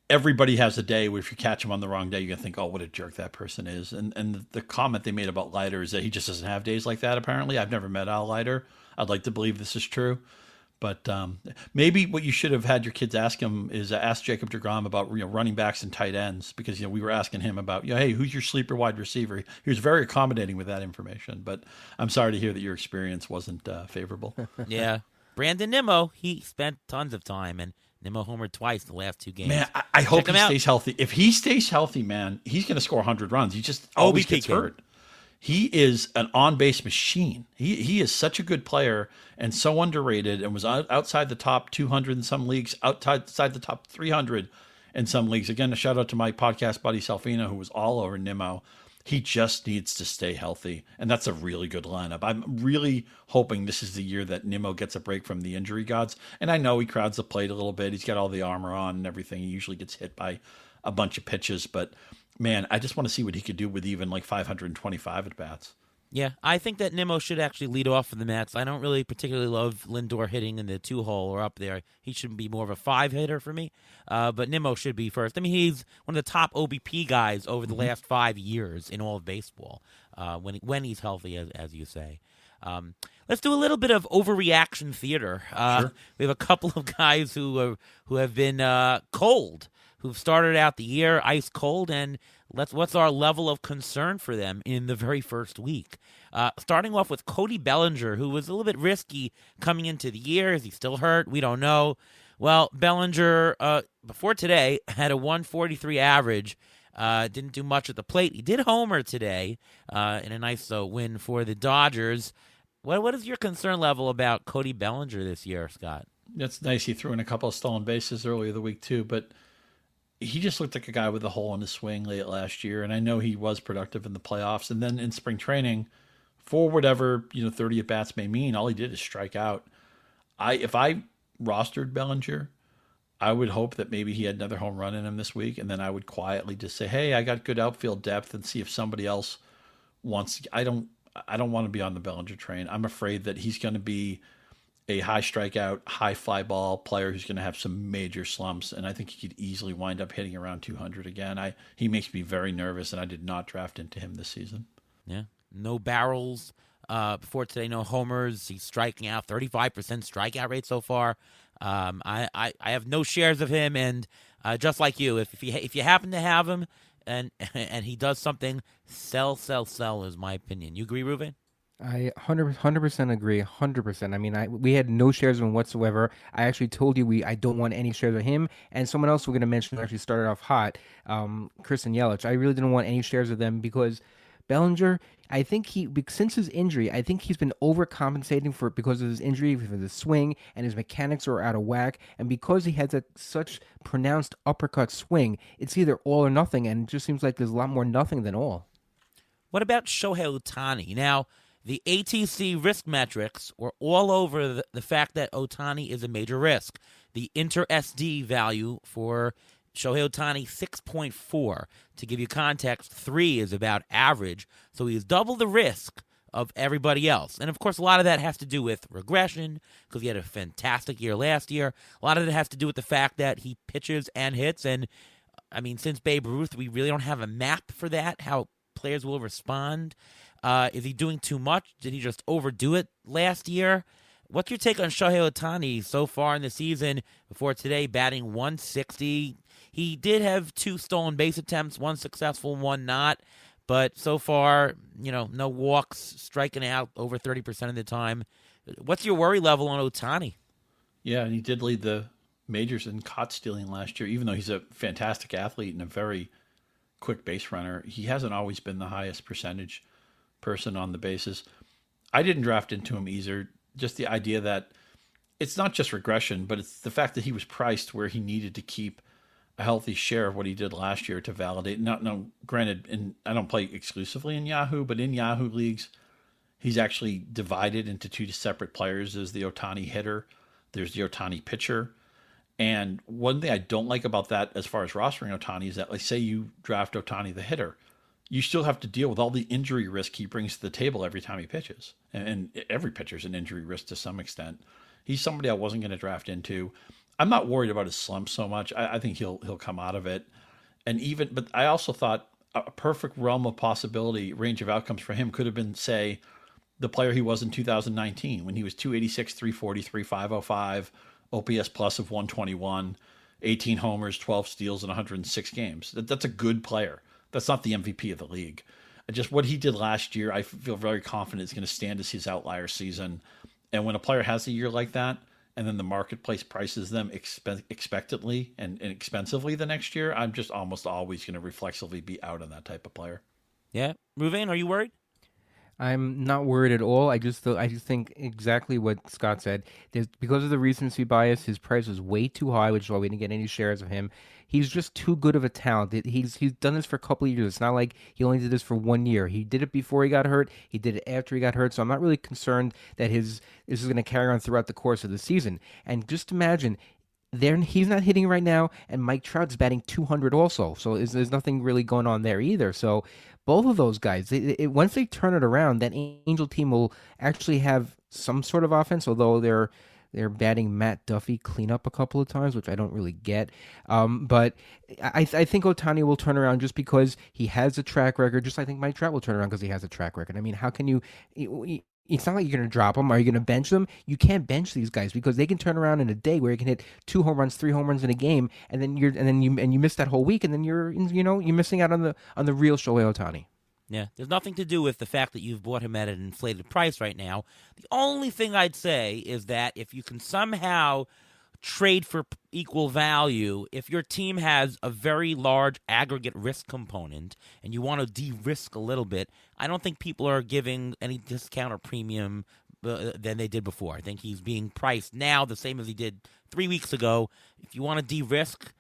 everybody has a day where if you catch him on the wrong day, you're going to think, oh, what a jerk that person is. And the comment they made about Leiter is that he just doesn't have days like that, apparently. I've never met Al Leiter. I'd like to believe this is true. But maybe what you should have had your kids ask him is ask Jacob deGrom about running backs and tight ends, because we were asking him about hey, who's your sleeper wide receiver. He was very accommodating with that information. But I'm sorry to hear that your experience wasn't favorable. Yeah, Brandon Nimmo, he spent tons of time, and Nimmo homered twice the last 2 games. Man, I hope he stays healthy. If he stays healthy, man, he's going to score 100 runs. He just always gets hurt. He is an on-base machine. He is such a good player and so underrated, and was outside the top 200 in some leagues, outside the top 300 in some leagues. Again, a shout-out to my podcast buddy Salfino, who was all over Nimmo. He just needs to stay healthy, and that's a really good lineup. I'm really hoping this is the year that Nimmo gets a break from the injury gods. And I know he crowds the plate a little bit. He's got all the armor on and everything. He usually gets hit by a bunch of pitches, but man, I just want to see what he could do with even like 525 at bats. Yeah, I think that Nimmo should actually lead off for the Mets. I don't really particularly love Lindor hitting in the 2-hole or up there. He should be more of a 5-hitter for me, but Nimmo should be first. I mean, he's one of the top OBP guys over the last 5 years in all of baseball, when he's healthy, as you say. Let's do a little bit of overreaction theater. Sure. We have a couple of guys who have been cold, who've started out the year ice cold, and what's our level of concern for them in the very first week? Starting off with Cody Bellinger, who was a little bit risky coming into the year. Is he still hurt? We don't know. Well, Bellinger, before today, had a 143 average. Didn't do much at the plate. He did homer today in a nice win for the Dodgers. What is your concern level about Cody Bellinger this year, Scott? That's nice. He threw in a couple of stolen bases earlier the week, too, but he just looked like a guy with a hole in his swing late last year, and I know he was productive in the playoffs. And then in spring training, for whatever 30 at bats may mean, all he did is strike out. If I rostered Bellinger, I would hope that maybe he had another home run in him this week, and then I would quietly just say, "Hey, I got good outfield depth," and see if somebody else wants. I don't want to be on the Bellinger train. I'm afraid that he's going to be a high strikeout, high fly ball player who's going to have some major slumps, and I think he could easily wind up hitting around 200 again. He makes me very nervous, and I did not draft into him this season. Yeah, no barrels before today, no homers. He's striking out, 35% strikeout rate so far. I have no shares of him, and just like you, if you happen to have him and he does something, sell is my opinion. You agree, Ruben? I 100% agree, 100%. I mean, we had no shares of him whatsoever. I actually told you I don't want any shares of him. And someone else we're going to mention who actually started off hot, Chris and Yelich. I really didn't want any shares of them because Bellinger, I think since his injury, I think he's been overcompensating because of his injury, for the swing, and his mechanics are out of whack. And because he has such pronounced uppercut swing, it's either all or nothing, and it just seems like there's a lot more nothing than all. What about Shohei Ohtani? Now, the ATC risk metrics were all over the fact that Ohtani is a major risk. The inter-SD value for Shohei Ohtani, 6.4. To give you context, 3 is about average. So he's double the risk of everybody else. And, of course, a lot of that has to do with regression because he had a fantastic year last year. A lot of it has to do with the fact that he pitches and hits. And, I mean, since Babe Ruth, we really don't have a map for that, how players will respond. Is he doing too much? Did he just overdo it last year? What's your take on Shohei Ohtani so far in the season before today, batting 160? He did have 2 stolen base attempts, 1 successful, 1 not. But so far, no walks, striking out over 30% of the time. What's your worry level on Ohtani? Yeah, and he did lead the majors in caught stealing last year, even though he's a fantastic athlete and a very quick base runner. He hasn't always been the highest percentage person on the bases. I didn't draft into him either. Just the idea that it's not just regression, but it's the fact that he was priced where he needed to keep a healthy share of what he did last year to validate. Now, granted, I don't play exclusively in Yahoo, but in Yahoo leagues, he's actually divided into two separate players. There's the Ohtani hitter, there's the Ohtani pitcher. And one thing I don't like about that as far as rostering Ohtani is that, like, say you draft Ohtani the hitter, you still have to deal with all the injury risk he brings to the table every time he pitches. And every pitcher's an injury risk to some extent. He's somebody I wasn't going to draft into. I'm not worried about his slump so much. I think he'll come out of it. But I also thought a perfect realm of possibility, range of outcomes for him could have been, say, the player he was in 2019 when he was 286, 343, 505, OPS plus of 121, 18 homers, 12 steals in 106 games. That's a good player. That's not the MVP of the league. Just what he did last year, I feel very confident is going to stand as his outlier season. And when a player has a year like that, and then the marketplace prices them expectantly and expensively the next year, I'm just almost always going to reflexively be out on that type of player. Yeah. Ruvain, are you worried? I'm not worried at all. I just think exactly what Scott said. Because of the recency bias, his price was way too high, which is why we didn't get any shares of him. He's just too good of a talent. He's done this for a couple of years. It's not like he only did this for 1 year. He did it before he got hurt. He did it after he got hurt. So I'm not really concerned that this is going to carry on throughout the course of the season. And just imagine, he's not hitting right now, and Mike Trout's batting 200 also. So there's nothing really going on there either. So both of those guys, once they turn it around, that Angel team will actually have some sort of offense, although they're batting Matt Duffy cleanup a couple of times, which I don't really get. But I think Ohtani will turn around just because he has a track record, just like I think Mike Trout will turn around because he has a track record. I mean, how can you... It's not like you're going to drop them. Are you going to bench them? You can't bench these guys because they can turn around in a day where you can hit 2 home runs, 3 home runs in a game, and then you miss that whole week, and then you're missing out on the real Shohei Ohtani. Yeah, there's nothing to do with the fact that you've bought him at an inflated price right now. The only thing I'd say is that if you can somehow trade for equal value, if your team has a very large aggregate risk component and you want to de-risk a little bit, I don't think people are giving any discount or premium than they did before. I think he's being priced now the same as he did 3 weeks ago. If you want to de-risk,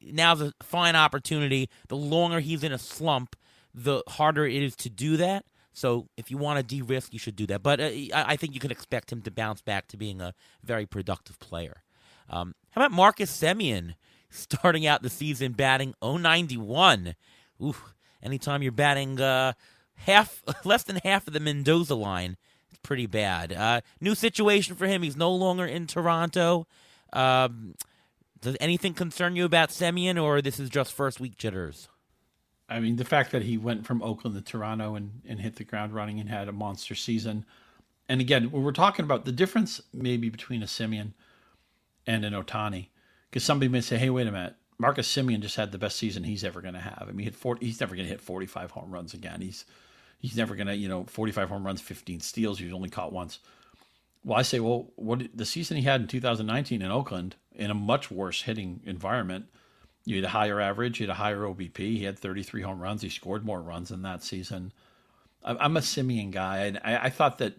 now's a fine opportunity. The longer he's in a slump, the harder it is to do that. So if you want to de-risk, you should do that. But I think you can expect him to bounce back to being a very productive player. How about Marcus Semien starting out the season batting .091? Ooh, anytime you're batting less than half of the Mendoza line, it's pretty bad. New situation for him. He's no longer in Toronto. Does anything concern you about Semien, or this is just first week jitters? I mean, the fact that he went from Oakland to Toronto and hit the ground running and had a monster season. And again, when we're talking about the difference maybe between a Semien and an Ohtani, because somebody may say, hey, wait a minute, Marcus Semien just had the best season he's ever going to have. I mean, he's never going to hit 45 home runs again. He's never going to, 45 home runs, 15 steals. He's only caught once. Well, I say, what the season he had in 2019 in Oakland, in a much worse hitting environment, you had a higher average, you had a higher OBP. He had 33 home runs. He scored more runs in that season. I'm a Semien guy, and I thought that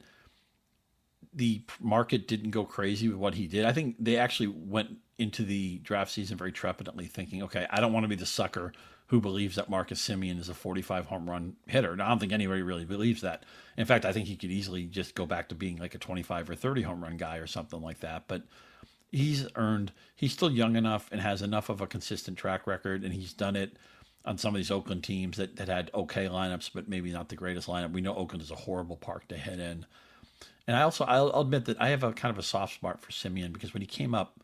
the market didn't go crazy with what he did. I think they actually went into the draft season very trepidantly thinking, okay, I don't want to be the sucker who believes that Marcus Semien is a 45 home run hitter. Now, I don't think anybody really believes that. In fact, I think he could easily just go back to being like a 25 or 30 home run guy or something like that. But he's still young enough and has enough of a consistent track record, and he's done it on some of these Oakland teams that had okay lineups, but maybe not the greatest lineup. We know Oakland is a horrible park to hit in. And I'll admit that I have a kind of a soft spot for Semien because when he came up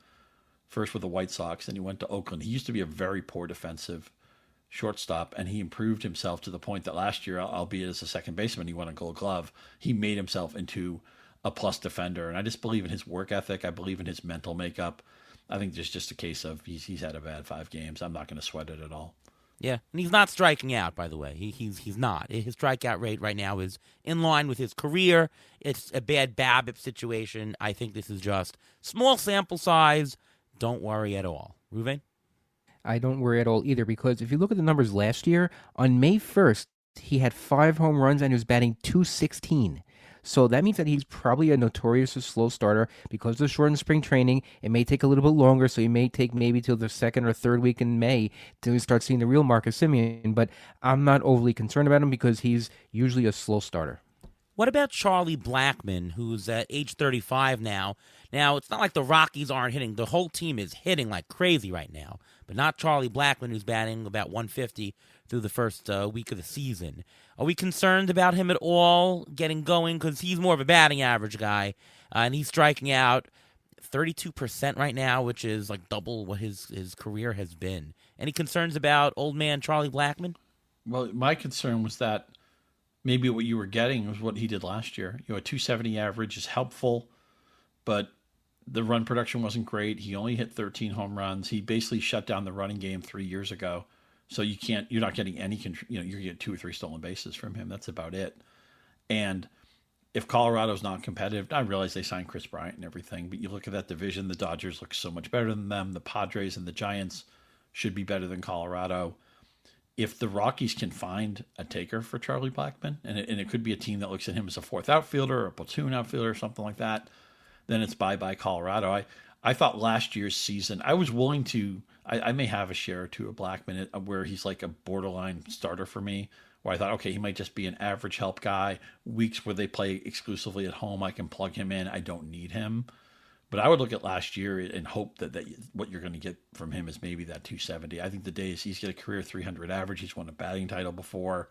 first with the White Sox, then he went to Oakland. He used to be a very poor defensive shortstop, and he improved himself to the point that last year, albeit as a second baseman, he won a Gold Glove. He made himself into a plus defender, and I just believe in his work ethic. I believe in his mental makeup. I think there's just a case of he's had a bad 5 games. I'm not going to sweat it at all. Yeah, and he's not striking out, by the way. He's not. His strikeout rate right now is in line with his career. It's a bad BABIP situation. I think this is just small sample size, don't worry at all. Ruven? I don't worry at all either because if you look at the numbers last year, on May 1st, he had 5 home runs and he was batting 216. So that means that he's probably a notorious slow starter because of the shortened spring training. It may take a little bit longer, so he may take maybe till the second or third week in May till we start seeing the real Marcus Semien. But I'm not overly concerned about him because he's usually a slow starter. What about Charlie Blackmon, who's at age 35 now? Now, it's not like the Rockies aren't hitting. The whole team is hitting like crazy right now, but not Charlie Blackmon, who's batting about 150 through the first week of the season. Are we concerned about him at all getting going? Because he's more of a batting average guy, and he's striking out 32% right now, which is like double what his career has been. Any concerns about old man Charlie Blackmon? Well, my concern was that maybe what you were getting was what he did last year. A 270 average is helpful, but the run production wasn't great. He only hit 13 home runs. He basically shut down the running game 3 years ago. So you're not getting any, you're going to get 2 or 3 stolen bases from him. That's about it. And if Colorado's not competitive, I realize they signed Chris Bryant and everything, but you look at that division, the Dodgers look so much better than them. The Padres and the Giants should be better than Colorado. If the Rockies can find a taker for Charlie Blackmon, and it could be a team that looks at him as a fourth outfielder or a platoon outfielder or something like that, then it's bye-bye Colorado. I thought last year's season, I was willing to, I may have a share or two of Blackmon where he's like a borderline starter for me, where I thought, okay, he might just be an average help guy. Weeks where they play exclusively at home, I can plug him in. I don't need him. But I would look at last year and hope that what you're going to get from him is maybe that 270. I think the days he's got a career 300 average. He's won a batting title before.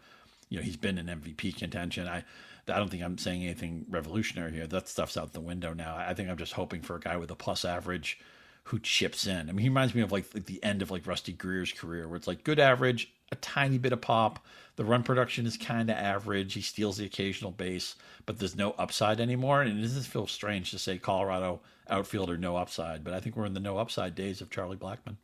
He's been in MVP contention. I don't think I'm saying anything revolutionary here. That stuff's out the window now. I think I'm just hoping for a guy with a plus average who chips in. I mean, he reminds me of like the end of like Rusty Greer's career, where it's like good average, a tiny bit of pop. The run production is kind of average. He steals the occasional base, but there's no upside anymore. And it doesn't feel strange to say Colorado outfielder no upside, but I think we're in the no upside days of Charlie Blackmon.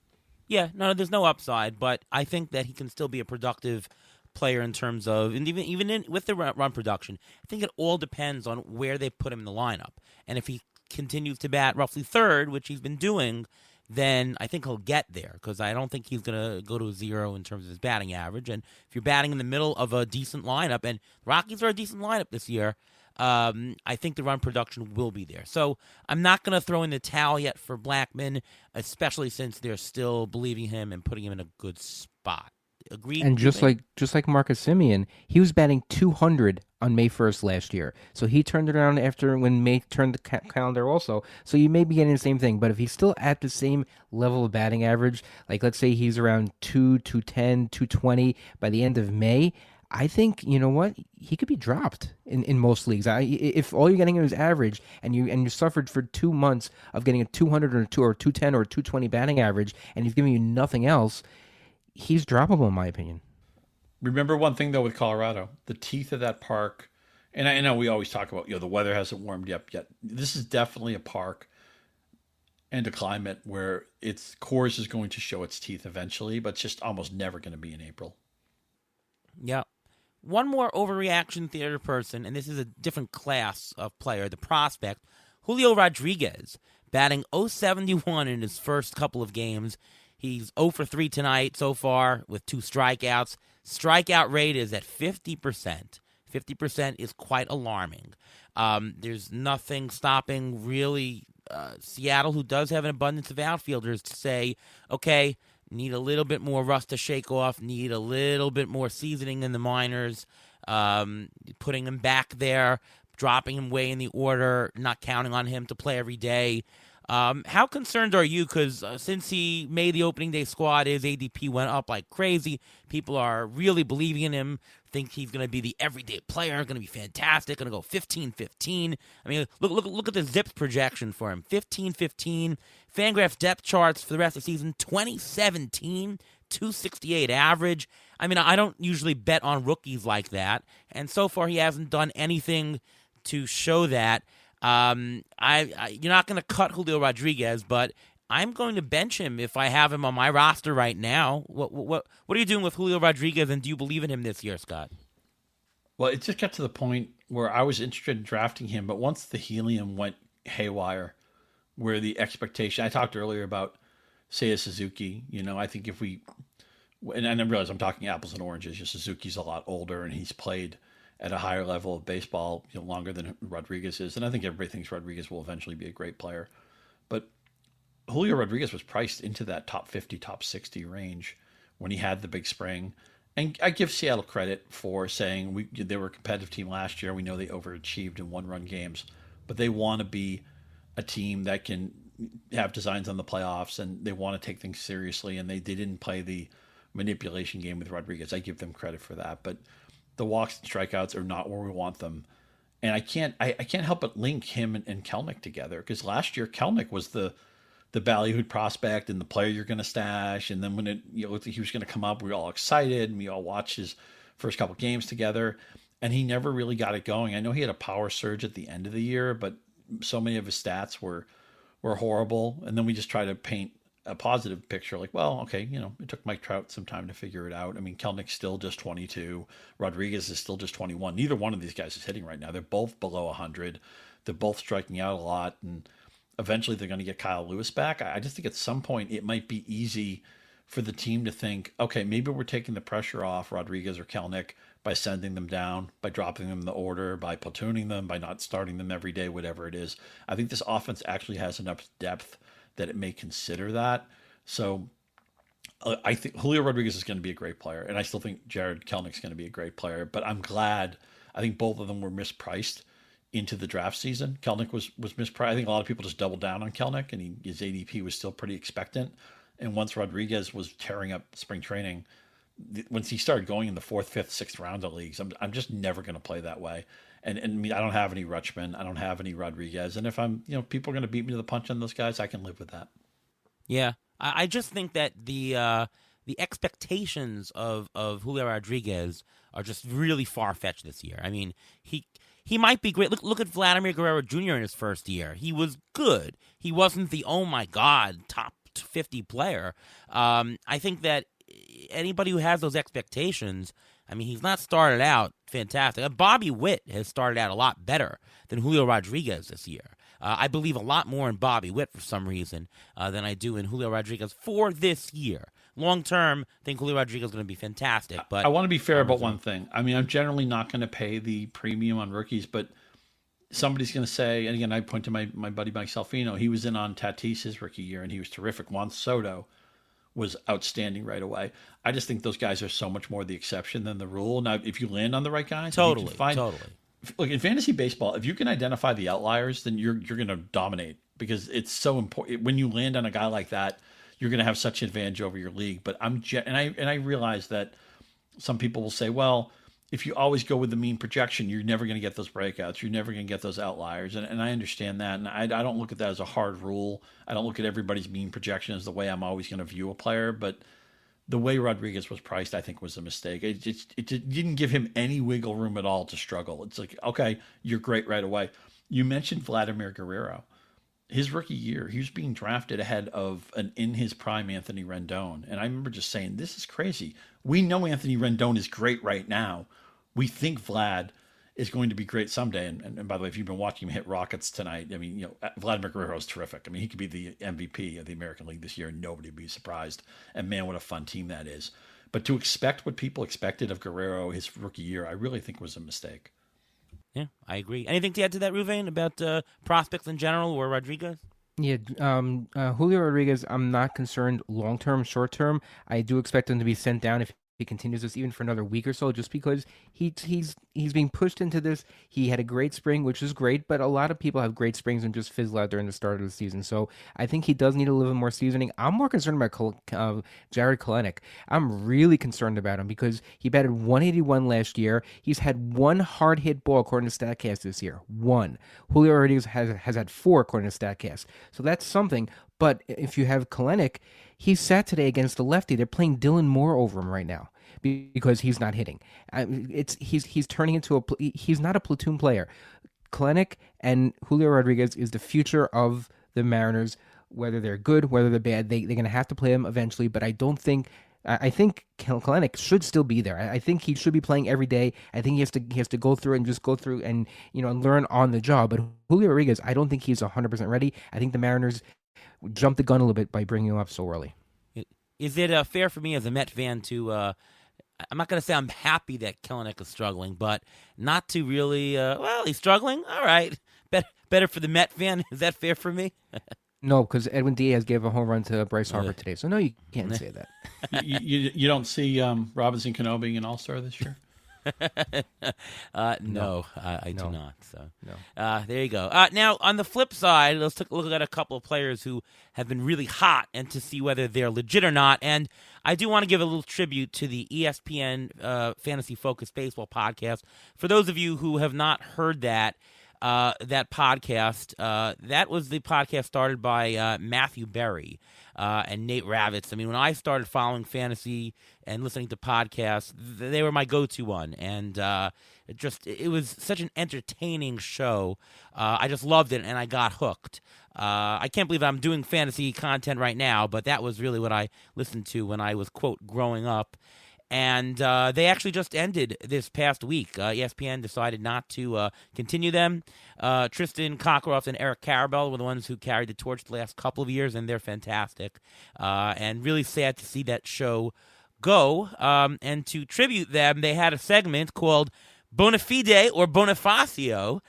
Yeah, no, there's no upside, but I think that he can still be a productive player in terms of, and even with the run production, I think it all depends on where they put him in the lineup. And if he continues to bat roughly third, which he's been doing, then I think he'll get there, because I don't think he's going to go to a zero in terms of his batting average. And if you're batting in the middle of a decent lineup, and the Rockies are a decent lineup this year, I think the run production will be there. So I'm not going to throw in the towel yet for Blackmon, especially since they're still believing him and putting him in a good spot. Agreed. And just like Marcus Semien, he was batting 200 on May 1st last year. So he turned it around after when May turned the calendar also. So you may be getting the same thing, but if he's still at the same level of batting average, like let's say he's around 210, 220 by the end of May, I think, you know what, he could be dropped in most leagues. If all you're getting is average and you suffered for 2 months of getting a 200 or 210 or 220 batting average and he's giving you nothing else, he's droppable in my opinion. Remember one thing though with Colorado, the teeth of that park, and I know we always talk about, the weather hasn't warmed up yet. This is definitely a park and a climate where its Coors is going to show its teeth eventually, but it's just almost never going to be in April. Yeah. One more overreaction theater person, and this is a different class of player, the prospect, Julio Rodriguez, batting .071 in his first couple of games. He's 0 for 3 tonight so far with 2 strikeouts. Strikeout rate is at 50%. 50% is quite alarming. There's nothing stopping really Seattle, who does have an abundance of outfielders, to say, okay, need a little bit more rust to shake off, need a little bit more seasoning in the minors, putting him back there, dropping him way in the order, not counting on him to play every day. How concerned are you? Because since he made the opening day squad, his ADP went up like crazy. People are really believing in him, think he's going to be the everyday player, going to be fantastic, going to go 15-15. I mean, look at the Zips projection for him, 15-15. Fangraphs depth charts for the rest of the season, 2017, 268 average. I mean, I don't usually bet on rookies like that, and so far he hasn't done anything to show that. You're not going to cut Julio Rodriguez, but I'm going to bench him if I have him on my roster right now. What are you doing with Julio Rodriguez, and do you believe in him this year, Scott? Well, it just got to the point where I was interested in drafting him, but once the helium went haywire where the expectation, I talked earlier about Seiya Suzuki. I think if and I realize I'm talking apples and oranges. Suzuki's a lot older and he's played at a higher level of baseball, longer than Rodriguez is. And I think everybody thinks Rodriguez will eventually be a great player. But Julio Rodriguez was priced into that top 50, top 60 range when he had the big spring. And I give Seattle credit for saying they were a competitive team last year. We know they overachieved in one-run games, but they want to be a team that can have designs on the playoffs, and they want to take things seriously. And they didn't play the manipulation game with Rodriguez. I give them credit for that, but the walks and strikeouts are not where we want them. And I can't help but link him and Kelnick together, because last year Kelnick was the ballyhooed prospect and the player you're going to stash. And then when it looked like he was going to come up, we were all excited and we all watched his first couple games together. And he never really got it going. I know he had a power surge at the end of the year, but so many of his stats were horrible. And then we just try to paint a positive picture, like, well, okay, it took Mike Trout some time to figure it out. I mean, Kelnick's still just 22. Rodriguez is still just 21. Neither one of these guys is hitting right now. They're both below 100. They're both striking out a lot. And eventually they're going to get Kyle Lewis back. I just think at some point it might be easy for the team to think, okay, maybe we're taking the pressure off Rodriguez or Kelnick by sending them down, by dropping them in the order, by platooning them, by not starting them every day, whatever it is. I think this offense actually has enough depth that it may consider that. So I think Julio Rodriguez is going to be a great player, and I still think Jared Kelnick's going to be a great player, but I'm glad. I think both of them were mispriced into the draft season. Kelnick was mispriced. I think a lot of people just doubled down on Kelnick, and his ADP was still pretty expectant. And once Rodriguez was tearing up spring training, once he started going in the 4th, 5th, 6th round of leagues, I'm just never going to play that way. And I mean, I don't have any Rutschman, I don't have any Rodriguez, and if I'm, people are going to beat me to the punch on those guys, I can live with that. Yeah, I just think that the expectations of Julio Rodriguez are just really far fetched this year. I mean, he might be great. Look at Vladimir Guerrero Jr. in his first year. He was good. He wasn't the, oh my God, top 50 player. I think that anybody who has those expectations, I mean, he's not started out fantastic. Bobby Witt has started out a lot better than Julio Rodriguez this year. I believe a lot more in Bobby Witt for some reason than I do in Julio Rodriguez for this year. Long term, I think Julio Rodriguez is going to be fantastic. But I want to be fair about one thing. I mean, I'm generally not going to pay the premium on rookies, but somebody's going to say, and again, I point to my buddy Mike Salfino. He was in on Tatis his rookie year, and he was terrific. Juan Soto was outstanding right away. I just think those guys are so much more the exception than the rule. Now, if you land on the right guys, totally. Look, in fantasy baseball, if you can identify the outliers, then you're going to dominate, because it's so important. When you land on a guy like that, you're going to have such an advantage over your league. But I realize that some people will say, well, if you always go with the mean projection, you're never going to get those breakouts. You're never going to get those outliers. And I understand that. And I don't look at that as a hard rule. I don't look at everybody's mean projection as the way I'm always going to view a player. But the way Rodriguez was priced, I think, was a mistake. It didn't give him any wiggle room at all to struggle. It's like, okay, you're great right away. You mentioned Vladimir Guerrero. His rookie year, he was being drafted ahead of an in his prime Anthony Rendon. And I remember just saying, this is crazy. We know Anthony Rendon is great right now. We think Vlad is going to be great someday. And by the way, if you've been watching him hit rockets tonight, I mean, Vladimir Guerrero is terrific. I mean, he could be the MVP of the American League this year and nobody would be surprised. And man, what a fun team that is. But to expect what people expected of Guerrero his rookie year, I really think was a mistake. Yeah, I agree. Anything to add to that, Ruvain, about prospects in general or Rodriguez? Yeah, Julio Rodriguez, I'm not concerned long-term, short-term. I do expect him to be sent down if he continues this even for another week or so, just because he's being pushed into this. He had a great spring, which is great, but a lot of people have great springs and just fizzle out during the start of the season. So I think he does need a little more seasoning. I'm more concerned about Jared Kelenic. I'm really concerned about him because he batted 181 last year. He's had one hard hit ball according to Statcast this year. One. Julio Rodriguez has had 4 according to Statcast. So that's something. But if you have Kelenic, he sat today against the lefty. They're playing Dylan Moore over him right now because he's not hitting. He's turning into he's not a platoon player. Kelenic and Julio Rodriguez is the future of the Mariners. Whether they're good, whether they're bad, they're going to have to play him eventually. But I don't think I think Kalenic should still be there. I think he should be playing every day. I think he has to go through and just go through and and learn on the job. But Julio Rodriguez, I don't think he's 100% ready. I think the Mariners jumped the gun a little bit by bringing him up so early. Is it fair for me as a Met fan to? I'm not going to say I'm happy that Kelenic is struggling, but not to really. Well, he's struggling. All right, better for the Met fan. Is that fair for me? No, because Edwin Diaz gave a home run to Bryce Harper today. So no, you can't say that. You don't see Robinson Cano being an All-Star this year? No, I do not. So No. there you go. Now, on the flip side, let's take a look at a couple of players who have been really hot and to see whether they're legit or not. And I do want to give a little tribute to the ESPN Fantasy Focused Baseball podcast. For those of you who have not heard that podcast, that was the podcast started by Matthew Berry and Nate Ravitz. I mean, when I started following fantasy and listening to podcasts, they were my go-to one. And it was such an entertaining show. I just loved it, and I got hooked. I can't believe I'm doing fantasy content right now, but that was really what I listened to when I was, quote, growing up. And they actually just ended this past week. ESPN decided not to continue them. Tristan Cockcroft and Eric Karabell were the ones who carried the torch the last couple of years, and they're fantastic. And really sad to see that show go. And to tribute them, they had a segment called Bonafide or Bonafacio.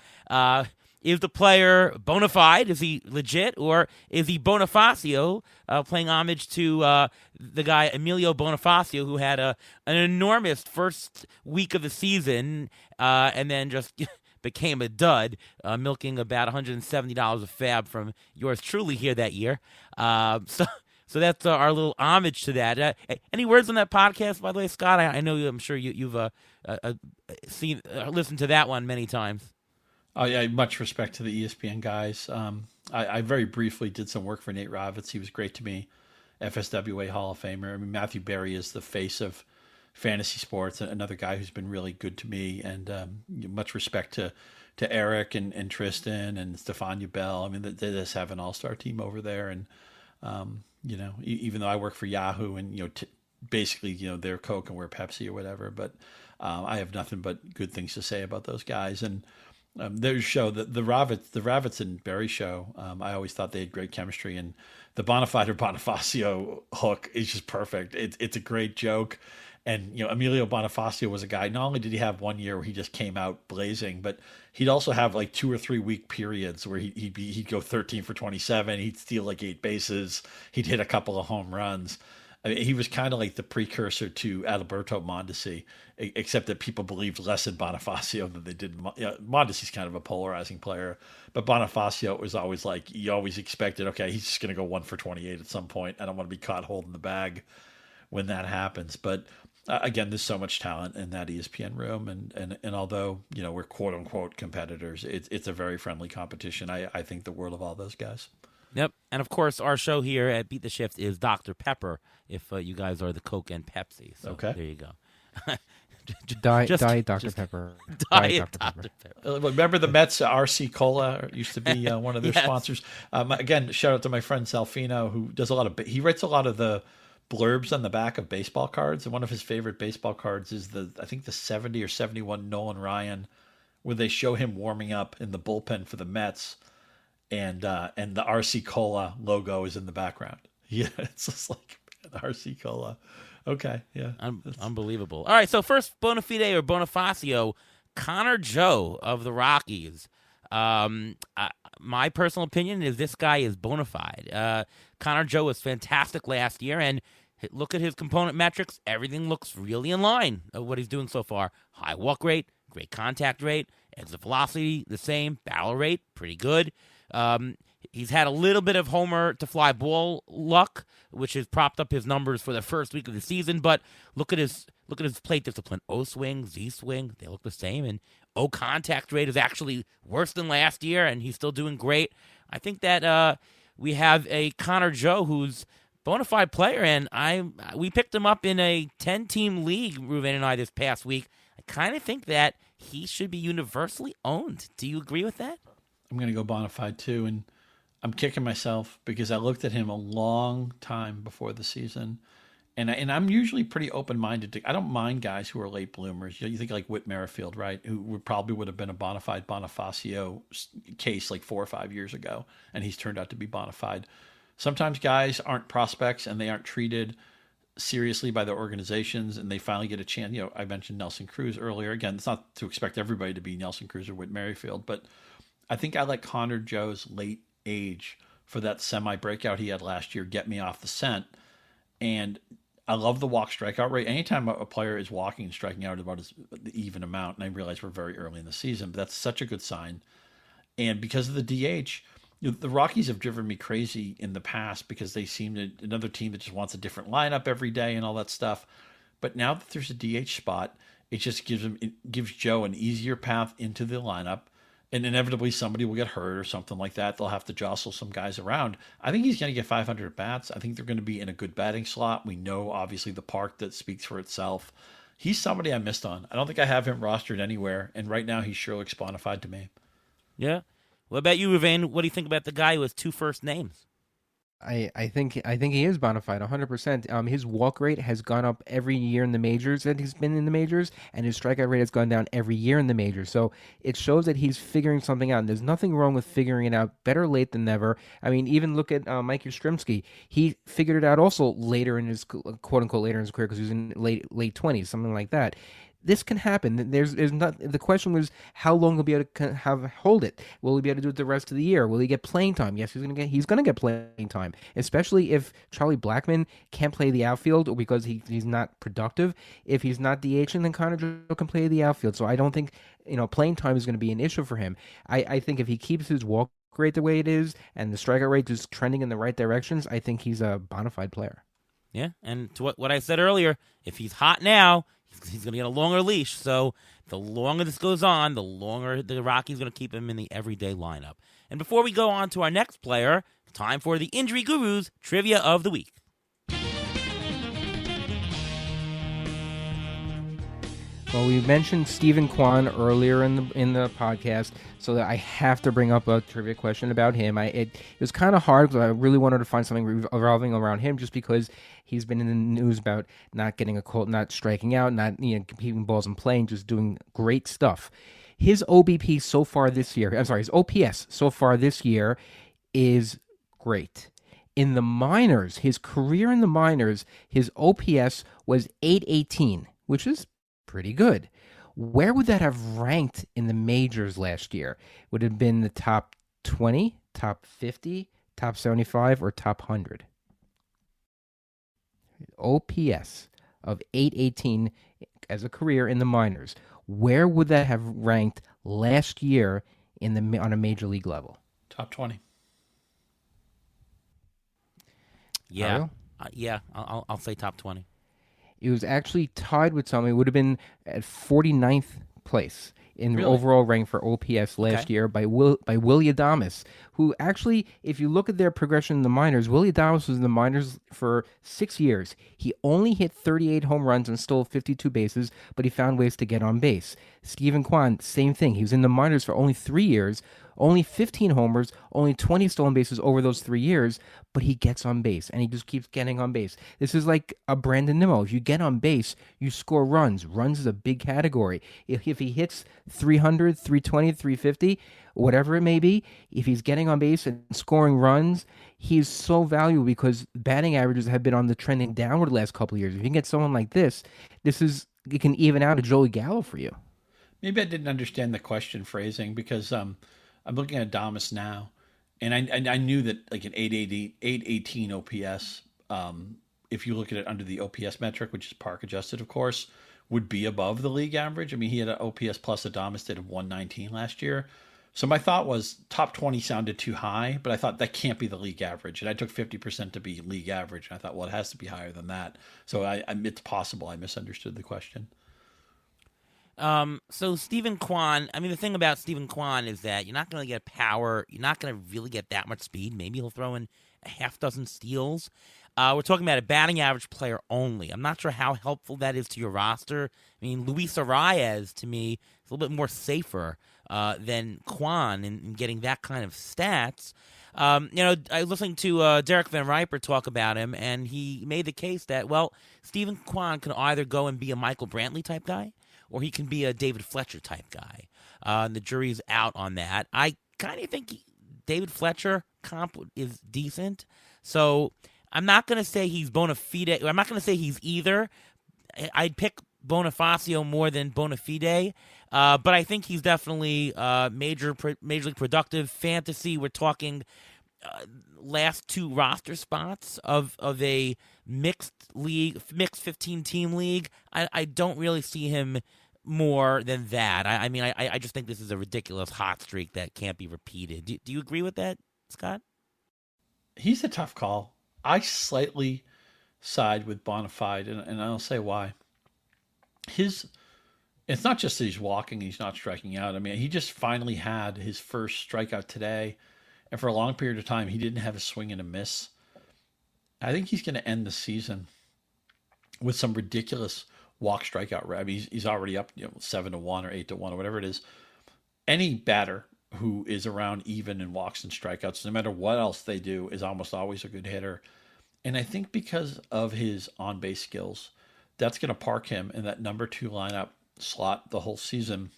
Is the player Bonafide? Is he legit? Or is he Bonafacio, playing homage to the guy Emilio Bonafacio, who had an enormous first week of the season and then just became a dud, milking about $170 a fab from yours truly here that year. So that's our little homage to that. Any words on that podcast, by the way, Scott? I know I'm sure you've listened to that one many times. Oh, yeah, much respect to the ESPN guys. I very briefly did some work for Nate Ravitz. He was great to me, FSWA Hall of Famer. I mean, Matthew Berry is the face of fantasy sports, another guy who's been really good to me. And much respect to Eric and Tristan and Stefania Bell. I mean, they just have an all-star team over there. And, even though I work for Yahoo and, basically, they're Coke and we're Pepsi or whatever, but I have nothing but good things to say about those guys. And their show, the Ravitz and Berry show, I always thought they had great chemistry, and the Bonafide or Bonafacio hook is just perfect. It's a great joke, and Emilio Bonafacio was a guy. Not only did he have 1 year where he just came out blazing, but he'd also have like 2 or 3 week periods where he'd go 13 for 27. He'd steal like 8 bases. He'd hit a couple of home runs. I mean, he was kind of like the precursor to Alberto Mondesi, except that people believed less in Bonafacio than they did. Mondesi's kind of a polarizing player, but Bonafacio was always like, you always expected, okay, he's just going to go 1 for 28 at some point. I don't want to be caught holding the bag when that happens. But again, there's so much talent in that ESPN room, and although we're quote unquote competitors, it's a very friendly competition. I think the world of all those guys. Yep. And, of course, our show here at Beat the Shift is Dr. Pepper, if you guys are the Coke and Pepsi. So okay. There you go. Diet Dr. Pepper. Diet Dr. Pepper. Remember the Mets, RC Cola used to be one of their sponsors. Again, shout out to my friend Salfino, who does he writes a lot of the blurbs on the back of baseball cards. And one of his favorite baseball cards is I think the 70 or 71 Nolan Ryan, where they show him warming up in the bullpen for the Mets. And the RC Cola logo is in the background. Yeah, it's just like an RC Cola. Okay, yeah. Unbelievable. All right, so first, Bonafide or Bonafacio, Connor Joe of the Rockies. My personal opinion is this guy is bona fide. Connor Joe was fantastic last year, and look at his component metrics. Everything looks really in line of what he's doing so far. High walk rate, great contact rate, exit velocity, the same. Barrel rate, pretty good. He's had a little bit of homer to fly ball luck, which has propped up his numbers for the first week of the season. But look at his plate discipline. O swing, Z swing, they look the same. And O contact rate is actually worse than last year, and he's still doing great. I think that we have a Connor Joe who's bona fide player, and we picked him up in a 10-team league, Ruven and I, this past week. I kind of think that he should be universally owned. Do you agree with that? I'm going to go Bonafide too, and I'm kicking myself because I looked at him a long time before the season, And I'm usually pretty open minded. I don't mind guys who are late bloomers. You think like Whit Merrifield, right? Who probably would have been a Bonafide Bonafacio case like 4 or 5 years ago, and he's turned out to be Bonafide. Sometimes guys aren't prospects and they aren't treated seriously by their organizations, and they finally get a chance. I mentioned Nelson Cruz earlier. Again, it's not to expect everybody to be Nelson Cruz or Whit Merrifield, but I think I let Connor Joe's late age for that semi breakout he had last year get me off the scent. And I love the walk strikeout rate. Anytime a player is walking and striking out about the even amount, and I realize we're very early in the season, but that's such a good sign. And because of the DH, the Rockies have driven me crazy in the past because they seem to another team that just wants a different lineup every day and all that stuff. But now that there's a DH spot, it just gives Joe an easier path into the lineup. And inevitably somebody will get hurt or something like that. They'll have to jostle some guys around. I think he's going to get 500 at bats. I think they're going to be in a good batting slot. We know, obviously, the park that speaks for itself. He's somebody I missed on. I don't think I have him rostered anywhere. And right now, he's sure looks bona fide to me. Yeah. What about you, Ravain? What do you think about the guy who has 2 first names? I think he is Bonafide 100%. His walk rate has gone up every year in the majors that he's been in the majors, and his strikeout rate has gone down every year in the majors. So it shows that he's figuring something out. And there's nothing wrong with figuring it out. Better late than never. I mean, even look at Mike Yastrzemski. He figured it out also later in his quote unquote later in his career because he was in late 20s, something like that. This can happen. There's not. The question was how long he'll be able to hold it. Will he be able to do it the rest of the year? Will he get playing time? Yes, he's gonna get playing time. Especially if Charlie Blackmon can't play the outfield or because he's not productive. If he's not DHing, then Connor Joe can play the outfield. So I don't think playing time is going to be an issue for him. I think if he keeps his walk rate the way it is and the strikeout rate is trending in the right directions, I think he's a bona fide player. Yeah, and to what I said earlier, if he's hot now, he's going to get a longer leash. So the longer this goes on, the longer the Rockies going to keep him in the everyday lineup. And before we go on to our next player, time for the Injury Guru's Trivia of the Week. Well, we mentioned Stephen Kwan earlier in the podcast, so that I have to bring up a trivia question about him. It was kind of hard because I really wanted to find something revolving around him, just because he's been in the news about not getting a call, not striking out, not competing balls and playing, just doing great stuff. His OBP so far this year, his OPS so far this year is great. In the minors, his career in the minors, his OPS was 818, which is pretty good. Where would that have ranked in the majors last year? Would it have been the top 20, top 50, top 75, or top 100? OPS of 818 as a career in the minors. Where would that have ranked last year on a major league level? Top 20. Yeah. I'll say top 20. It was actually tied with something. It would have been at 49th place in the overall rank for OPS last year by Willie Adames, who actually, if you look at their progression in the minors, Willie Adames was in the minors for 6 years. He only hit 38 home runs and stole 52 bases, but he found ways to get on base. Stephen Kwan, same thing. He was in the minors for only 3 years, only 15 homers, only 20 stolen bases over those 3 years, but he gets on base, and he just keeps getting on base. This is like a Brandon Nimmo. If you get on base, you score runs. Runs is a big category. If he hits 300, 320, 350, whatever it may be, if he's getting on base and scoring runs, he's so valuable because batting averages have been on the trending downward the last couple of years. If you can get someone like this, it can even out a Joey Gallo for you. Maybe I didn't understand the question phrasing because I'm looking at Adames now, and I knew that like an 818 OPS, if you look at it under the OPS metric, which is park adjusted, of course, would be above the league average. I mean, he had an OPS plus Adames did of 119 last year. So my thought was top 20 sounded too high, but I thought that can't be the league average. And I took 50% to be league average. And I thought, well, it has to be higher than that. So it's possible I misunderstood the question. So Stephen Kwan, I mean, the thing about Stephen Kwan is that you're not going to get power. You're not going to really get that much speed. Maybe he'll throw in a half dozen steals. We're talking about a batting average player only. I'm not sure how helpful that is to your roster. I mean, Luis Arias, to me, is a little bit more safer. than Kwan in getting that kind of stats. I was listening to Derek Van Riper talk about him, and he made the case that, well, Stephen Kwan can either go and be a Michael Brantley type guy, or he can be a David Fletcher type guy. And the jury's out on that. I kind of think David Fletcher comp is decent. So I'm not going to say he's Bonafide. I'm not going to say he's either. I'd pick Bonafacio more than Bonafide. But I think he's definitely majorly productive fantasy. We're talking last two roster spots of a mixed 15-team league. I don't really see him more than that. I just think this is a ridiculous hot streak that can't be repeated. Do you agree with that, Scott? He's a tough call. I slightly side with Bonafide, and I'll say why. It's not just that he's walking, he's not striking out. I mean, he just finally had his first strikeout today, and for a long period of time, he didn't have a swing and a miss. I think he's going to end the season with some ridiculous walk strikeout rate. I mean, he's already up 7-1 or 8-1 or whatever it is. Any batter who is around even in walks and strikeouts, no matter what else they do, is almost always a good hitter. And I think because of his on-base skills, that's going to park him in that number 2 lineup slot the whole season,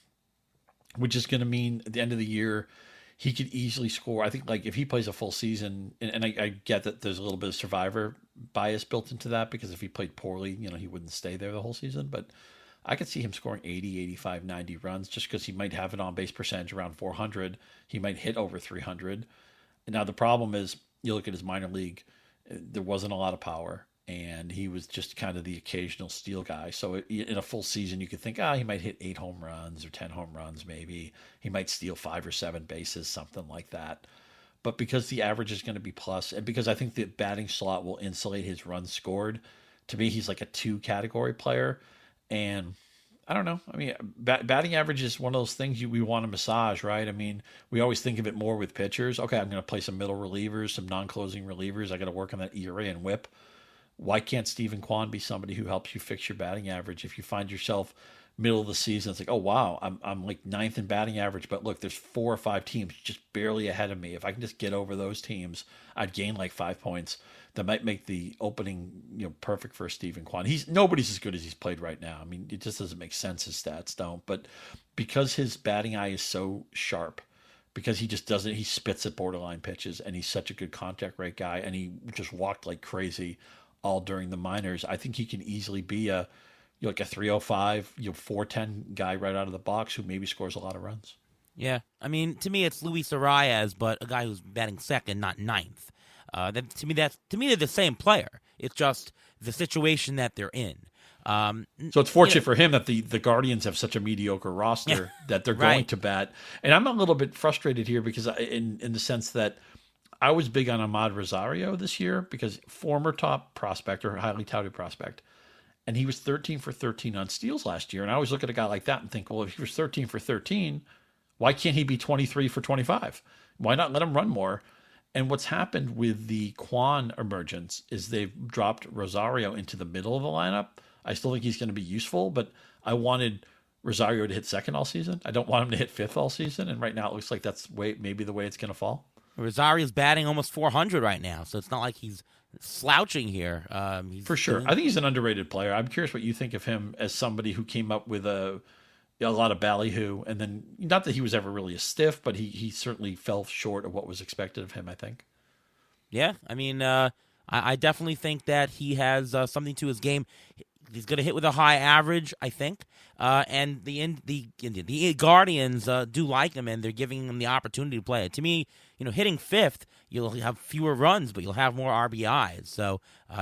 which is going to mean at the end of the year, he could easily score. I think like if he plays a full season, and I get that there's a little bit of survivor bias built into that, because if he played poorly, he wouldn't stay there the whole season. But I could see him scoring 80, 85, 90 runs just because he might have an on-base percentage around 400. He might hit over 300. And now the problem is, you look at his minor league, there wasn't a lot of power, and he was just kind of the occasional steal guy. So in a full season, you could think, he might hit 8 home runs or 10 home runs maybe. He might steal 5 or 7 bases, something like that. But because the average is going to be plus, and because I think the batting slot will insulate his runs scored, to me, he's like a 2 category player. And I don't know. I mean, batting average is one of those things we want to massage, right? I mean, we always think of it more with pitchers. Okay, I'm going to play some middle relievers, some non-closing relievers. I got to work on that ERA and WHIP. Why can't Stephen Kwan be somebody who helps you fix your batting average? If you find yourself middle of the season, it's like, oh, wow, I'm like 9th in batting average, but look, there's 4 or 5 teams just barely ahead of me. If I can just get over those teams, I'd gain like 5 points. That might make the opening, perfect for Stephen Kwan. Nobody's as good as he's played right now. I mean, it just doesn't make sense. His stats don't. But because his batting eye is so sharp, because he just doesn't, he spits at borderline pitches, and he's such a good contact rate guy, and he just walked like crazy all during the minors. I think he can easily be like a 305, 410 guy right out of the box who maybe scores a lot of runs. Yeah, I mean, to me, it's Luis Arias, but a guy who's batting second, not ninth. To me, they're the same player. It's just the situation that they're in. So it's fortunate for him that the Guardians have such a mediocre roster that they're going to bat. And I'm a little bit frustrated here because in the sense that I was big on Ahmad Rosario this year, because former top prospect or highly touted prospect, and he was 13 for 13 on steals last year. And I always look at a guy like that and think, well, if he was 13 for 13, why can't he be 23 for 25? Why not let him run more? And what's happened with the Kwan emergence is they've dropped Rosario into the middle of the lineup. I still think he's going to be useful, but I wanted Rosario to hit second all season. I don't want him to hit 5th all season. And right now it looks like that's maybe the way it's going to fall. Rosario's batting almost 400 right now, so it's not like he's slouching here. For sure. I think he's an underrated player. I'm curious what you think of him as somebody who came up with a lot of ballyhoo, and then not that he was ever really a stiff, but he certainly fell short of what was expected of him, I think. Yeah, I mean, I definitely think that he has something to his game. He's going to hit with a high average, I think, and the Guardians do like him, and they're giving him the opportunity to play. To me, hitting 5th, you'll have fewer runs, but you'll have more RBIs. So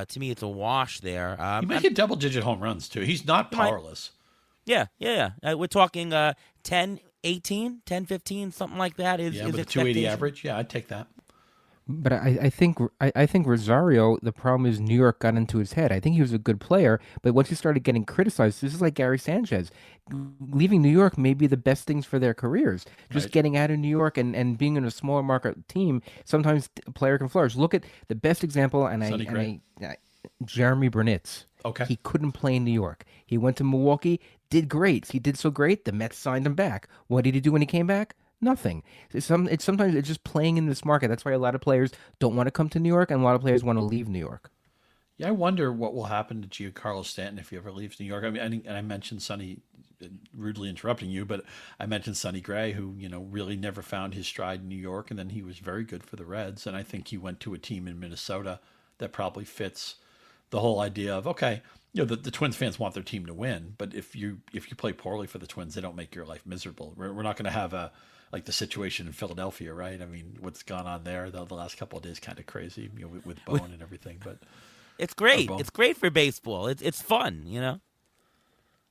to me, it's a wash there. He might hit double-digit home runs too. He's not powerless. Yeah. We're talking 10, 18, 10, 15, something like that. Is with a 280 average. Yeah, I'd take that. But I think Rosario, the problem is New York got into his head. I think he was a good player, but once he started getting criticized, this is like Gary Sanchez. Leaving New York may be the best things for their careers. Just getting out of New York and being in a smaller market team, sometimes a player can flourish. Look at the best example, Jeremy Brunitz. Okay. He couldn't play in New York. He went to Milwaukee, did great. He did so great, the Mets signed him back. What did he do when he came back? Nothing. Sometimes it's just playing in this market. That's why a lot of players don't want to come to New York, and a lot of players want to leave New York. Yeah, I wonder what will happen to Giancarlo Stanton if he ever leaves New York. I mean, and I mentioned Sonny, rudely interrupting you, but I mentioned Sonny Gray, who really never found his stride in New York, and then he was very good for the Reds, and I think he went to a team in Minnesota that probably fits the whole idea of, okay, the Twins fans want their team to win, but if you play poorly for the Twins, they don't make your life miserable. We're not going to have like the situation in Philadelphia, right? I mean, what's gone on there the last couple of days, kind of crazy, with Bone and everything, but. It's great. It's great for baseball. It's fun,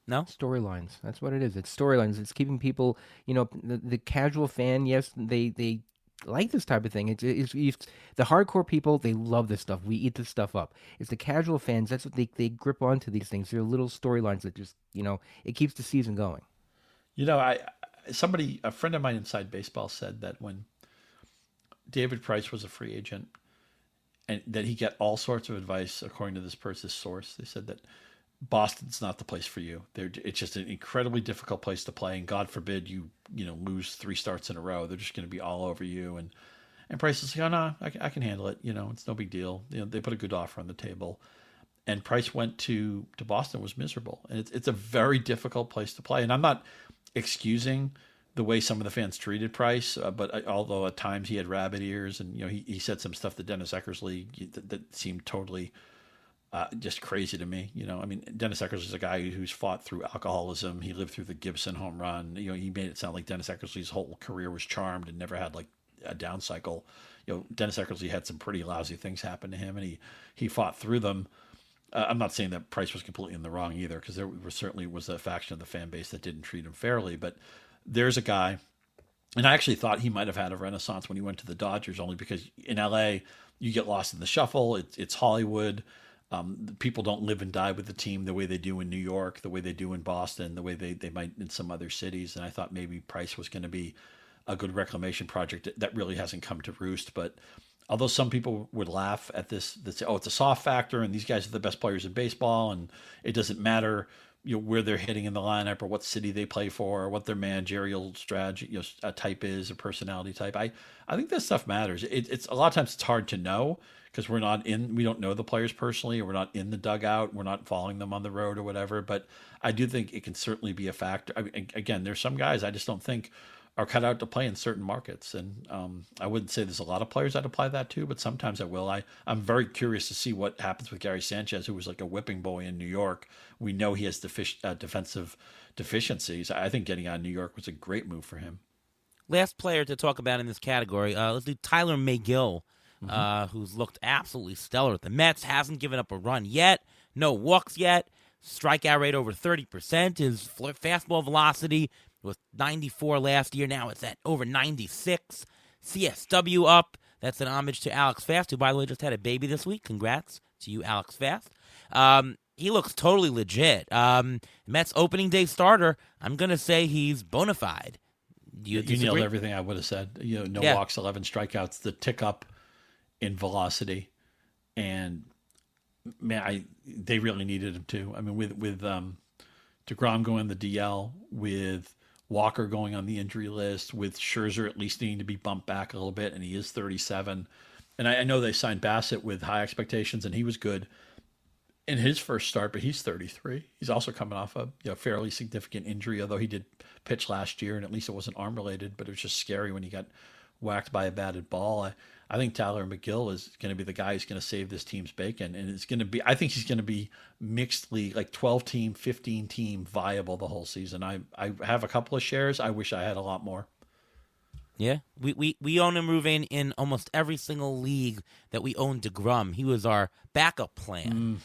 No? Storylines. That's what it is. It's storylines. It's keeping people, the casual fan, yes, they like this type of thing. It's the hardcore people, they love this stuff. We eat this stuff up. It's the casual fans, that's what they grip onto these things. They're little storylines that just, it keeps the season going. A friend of mine inside baseball said that when David Price was a free agent, and that he got all sorts of advice, according to this person's source. They said that Boston's not the place for you. It's just an incredibly difficult place to play, and God forbid you lose 3 starts in a row. They're just going to be all over you. And Price is like, oh no, I can handle it. It's no big deal. They put a good offer on the table, and Price went to Boston, was miserable, and it's a very difficult place to play. And I'm not excusing the way some of the fans treated Price, but although at times he had rabbit ears, and he said some stuff to Dennis Eckersley that seemed totally just crazy to me. I mean, Dennis Eckersley is a guy who's fought through alcoholism. He lived through the Gibson home run. He made it sound like Dennis Eckersley's whole career was charmed and never had like a down cycle. Dennis Eckersley had some pretty lousy things happen to him, and he fought through them. I'm not saying that Price was completely in the wrong either, because there certainly was a faction of the fan base that didn't treat him fairly, but. There's a guy, and I actually thought he might have had a renaissance when he went to the Dodgers, only because in LA, you get lost in the shuffle. It's Hollywood. People don't live and die with the team the way they do in New York, the way they do in Boston, the way they might in some other cities. And I thought maybe Price was going to be a good reclamation project that really hasn't come to roost. But although some people would laugh at this, that say, oh, it's a soft factor, and these guys are the best players in baseball, and it doesn't matter where they're hitting in the lineup or what city they play for or what their managerial strategy type is, or personality type. I think that stuff matters. It's a lot of times it's hard to know because we don't know the players personally, or we're not in the dugout, we're not following them on the road or whatever. But I do think it can certainly be a factor. I mean, again, there's some guys I just don't think are cut out to play in certain markets. And I wouldn't say there's a lot of players I'd apply that to, but sometimes I will. I'm very curious to see what happens with Gary Sanchez, who was like a whipping boy in New York. We know he has defensive deficiencies. I think getting out of New York was a great move for him. Last player to talk about in this category, let's do Tyler McGill, who's looked absolutely stellar at the Mets, hasn't given up a run yet, no walks yet, strikeout rate over 30%, his fastball velocity was 94 last year. Now it's at over 96. CSW up. That's an homage to Alex Fast, who, by the way, just had a baby this week. Congrats to you, Alex Fast. He looks totally legit. Mets opening day starter, I'm going to say he's Bonafide. You nailed everything I would have said. No walks, 11 strikeouts, the tick up in velocity. And, man, they really needed him, too. I mean, with DeGrom going the DL, with Walker going on the injury list, with Scherzer at least needing to be bumped back a little bit, and he is 37. And I know they signed Bassett with high expectations, and he was good in his first start, but he's 33. He's also coming off a fairly significant injury, although he did pitch last year, and at least it wasn't arm-related, but it was just scary when he got whacked by a batted ball. I think Tyler McGill is going to be the guy who's going to save this team's bacon, and it's going to be. I think he's going to be mixed league, like 12-team, 15-team viable the whole season. I have a couple of shares. I wish I had a lot more. Yeah, we own him, Ruvain, in almost every single league that we own DeGrom. He was our backup plan.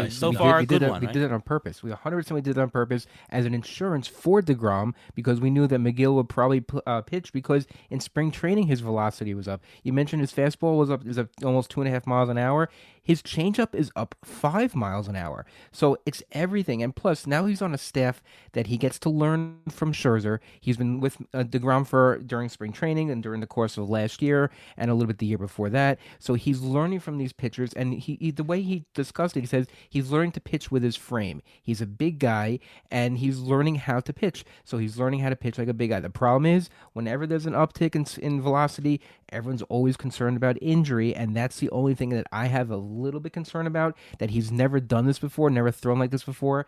So far, a good one. We did it on purpose. We 100% did it on purpose as an insurance for DeGrom because we knew that McGill would probably pitch because in spring training his velocity was up. You mentioned his fastball was up almost 2.5 miles an hour. His changeup is up 5 miles an hour. So it's everything. And plus, now he's on a staff that he gets to learn from Scherzer. He's been with DeGrom during spring training and during the course of last year and a little bit the year before that. So he's learning from these pitchers. And the way he discussed it, he says he's learning to pitch with his frame. He's a big guy and he's learning how to pitch. So he's learning how to pitch like a big guy. The problem is, whenever there's an uptick in velocity, everyone's always concerned about injury, and that's the only thing that I have a little bit concerned about, that he's never done this before, never thrown like this before.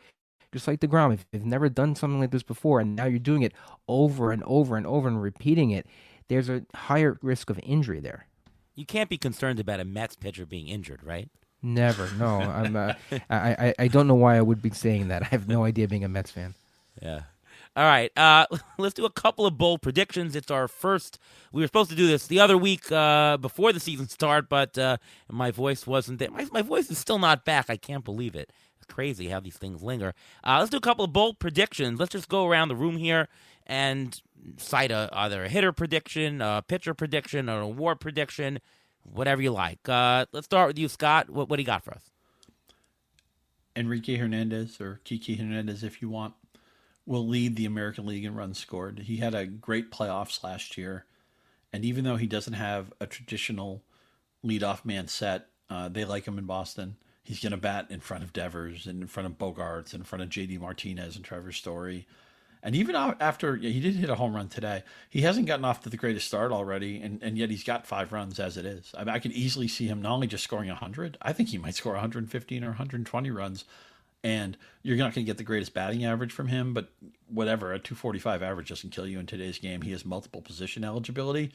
Just like DeGrom, if you've never done something like this before, and now you're doing it over and over and over and repeating it, there's a higher risk of injury there. You can't be concerned about a Mets pitcher being injured, right? Never. No, I don't know why I would be saying that. I have no idea, being a Mets fan. Yeah. All right, let's do a couple of bold predictions. It's our first. We were supposed to do this the other week before the season start, but my voice wasn't there. My voice is still not back. I can't believe it. It's crazy how these things linger. Let's do a couple of bold predictions. Let's just go around the room here and cite either a hitter prediction, a pitcher prediction, or an award prediction, whatever you like. Let's start with you, Scott. What do you got for us? Enrique Hernandez, or Kiki Hernandez if you want, will lead the American League in runs scored. He had a great playoffs last year, and even though he doesn't have a traditional leadoff man set, they like him in Boston. He's going to bat in front of Devers and in front of Bogarts and in front of J.D. Martinez and Trevor Story. And even after he did hit a home run today, he hasn't gotten off to the greatest start already, and yet he's got 5 runs as it is. I mean, I could easily see him not only just scoring 100, I think he might score 115 or 120 runs. And you're not going to get the greatest batting average from him, but whatever, a 245 average doesn't kill you in today's game. He has multiple position eligibility.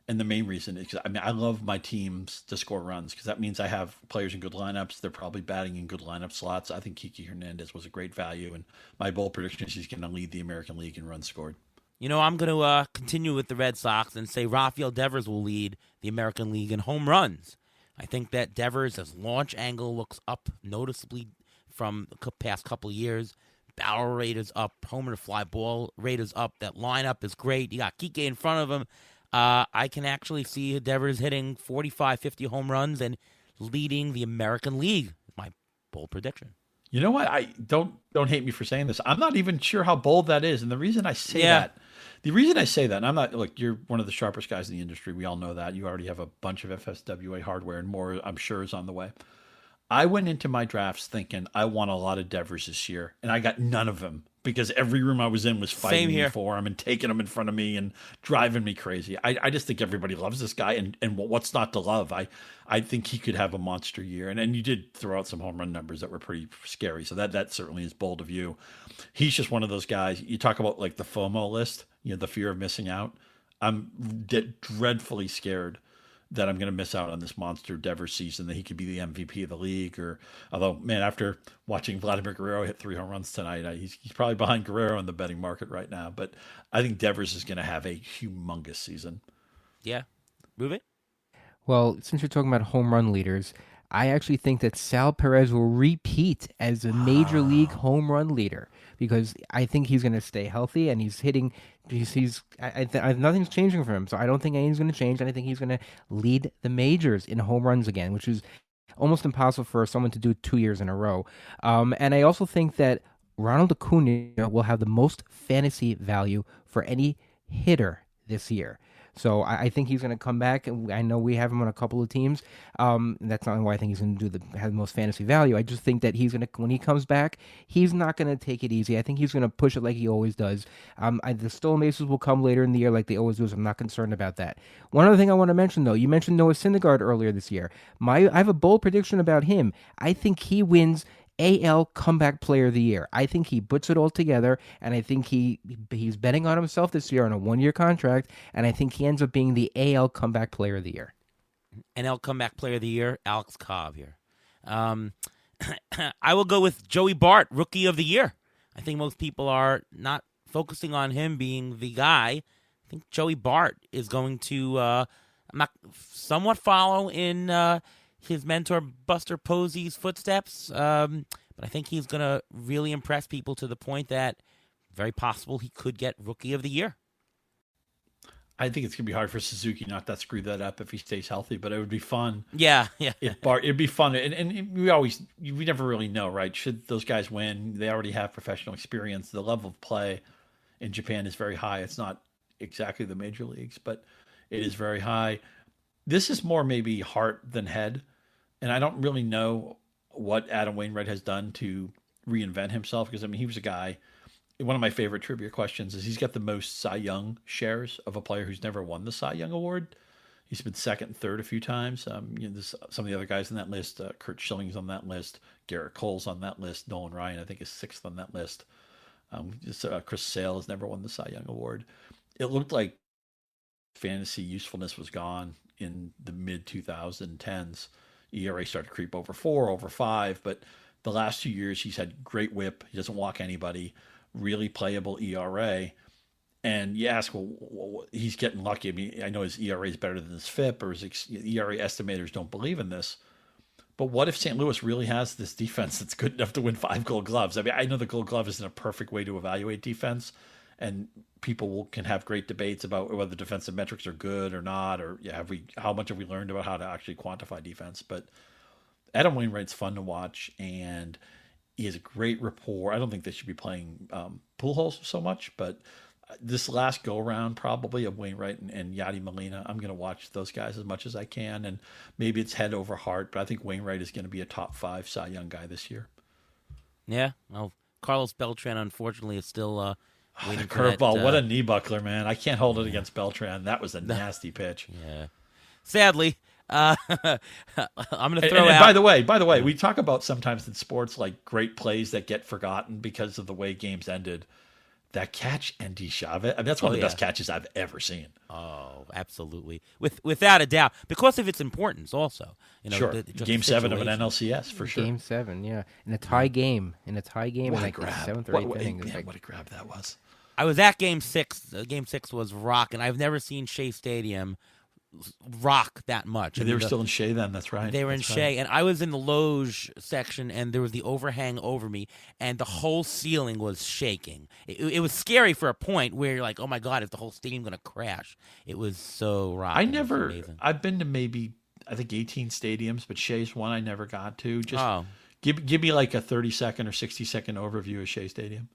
And the main reason is, I love my teams to score runs because that means I have players in good lineups. They're probably batting in good lineup slots. I think Kiki Hernandez was a great value. And my bold prediction is he's going to lead the American League in runs scored. You know, I'm going to continue with the Red Sox and say Rafael Devers will lead the American League in home runs. I think that Devers' launch angle looks up noticeably from the past couple of years. Barrel rate is up. Homer to fly ball rate is up. That lineup is great. You got Kike in front of him. I can actually see Devers hitting 45, 50 home runs and leading the American League. My bold prediction. You know what? I don't hate me for saying this. I'm not even sure how bold that is. And the reason I say that, and I'm not, look, you're one of the sharpest guys in the industry. We all know that. You already have a bunch of FSWA hardware and more, I'm sure, is on the way. I went into my drafts thinking I want a lot of Devers this year, and I got none of them because every room I was in was fighting me for him and taking him in front of me and driving me crazy. I just think everybody loves this guy, and what's not to love? I think he could have a monster year, and you did throw out some home run numbers that were pretty scary, so that certainly is bold of you. He's just one of those guys. You talk about like the FOMO list, the fear of missing out. I'm dreadfully scared that I'm going to miss out on this monster Devers season, that he could be the MVP of the league. Although, man, after watching Vladimir Guerrero hit 3 home runs tonight, he's probably behind Guerrero in the betting market right now. But I think Devers is going to have a humongous season. Yeah. Move it. Well, since you're talking about home run leaders, I actually think that Sal Perez will repeat as a major league home run leader because I think he's going to stay healthy and he's hitting. Nothing's changing for him, so I don't think anything's going to change. And I think he's going to lead the majors in home runs again, which is almost impossible for someone to do 2 years in a row. And I also think that Ronald Acuna will have the most fantasy value for any hitter this year. So I think he's going to come back, and I know we have him on a couple of teams. That's not why I think he's going to have the most fantasy value. I just think that when he comes back, he's not going to take it easy. I think he's going to push it like he always does. The stolen bases will come later in the year like they always do, so I'm not concerned about that. One other thing I want to mention, though, you mentioned Noah Syndergaard earlier this year. I have a bold prediction about him. I think he wins AL Comeback Player of the Year. I think he puts it all together, and I think he's betting on himself this year on a 1-year contract, and I think he ends up being the AL Comeback Player of the Year. NL Comeback Player of the Year, Alex Cobb here. I will go with Joey Bart, Rookie of the Year. I think most people are not focusing on him being the guy. I think Joey Bart is going to somewhat follow in his mentor Buster Posey's footsteps, but I think he's going to really impress people to the point that very possible he could get Rookie of the Year. I think it's gonna be hard for Suzuki not to screw that up if he stays healthy, but it would be fun. Yeah, yeah. It'd be fun, and we never really know, right? Should those guys win, they already have professional experience. The level of play in Japan is very high. It's not exactly the major leagues, but it is very high. This is more maybe heart than head, and I don't really know what Adam Wainwright has done to reinvent himself, because I mean he was a guy. One of my favorite trivia questions is he's got the most Cy Young shares of a player who's never won the Cy Young award. He's been second and third a few times. There's some of the other guys on that list. Kurt Schilling's on that list. Garrett Cole's on that list. Nolan Ryan, I think, is sixth on that list. Chris Sale has never won the Cy Young award. It looked like fantasy usefulness was gone in the mid 2010s. ERA started to creep over 4, over 5, but the last 2 years he's had great whip. He doesn't walk anybody. Really playable ERA. And you ask, well, he's getting lucky. I mean, I know his ERA is better than his FIP, or his ERA estimators don't believe in this. But what if St. Louis really has this defense that's good enough to win 5 Gold Gloves? I mean, I know the Gold Glove isn't a perfect way to evaluate defense, and people can have great debates about whether defensive metrics are good or not, or how much have we learned about how to actually quantify defense. But Adam Wainwright's fun to watch, and he has a great rapport. I don't think they should be playing pool holes so much, but this last go around probably of Wainwright and Yadi Molina, I'm going to watch those guys as much as I can, and maybe it's head over heart, but I think Wainwright is going to be a top 5 Cy Young guy this year. Yeah, well, Carlos Beltran unfortunately is still waiting for curveball. that, what a knee buckler, man! I can't hold it against Beltran. That was a nasty pitch. Yeah, sadly. I'm going to throw and out. By the way, we talk about sometimes in sports like great plays that get forgotten because of the way games ended. That catch, Andy Chavez, I mean, that's one of the best catches I've ever seen. Oh, absolutely, without a doubt, because of its importance. Also, sure, Game 7 of an NLCS for sure. Game 7, yeah, in a tie game, What in a like grab. the 7th or 8th inning. What a grab that was. I was at Game 6. Game 6 was rocking. I've never seen Shea Stadium rock that much. Yeah, they were still in Shea then. That's right. They were in Shea, and I was in the loge section, and there was the overhang over me, and the whole ceiling was shaking. It was scary for a point where you're like, "Oh my god, is the whole stadium going to crash?" It was so rocking. I've been to maybe I think 18 stadiums, but Shea's one I never got to. Just give me like a 30-second or 60-second overview of Shea Stadium.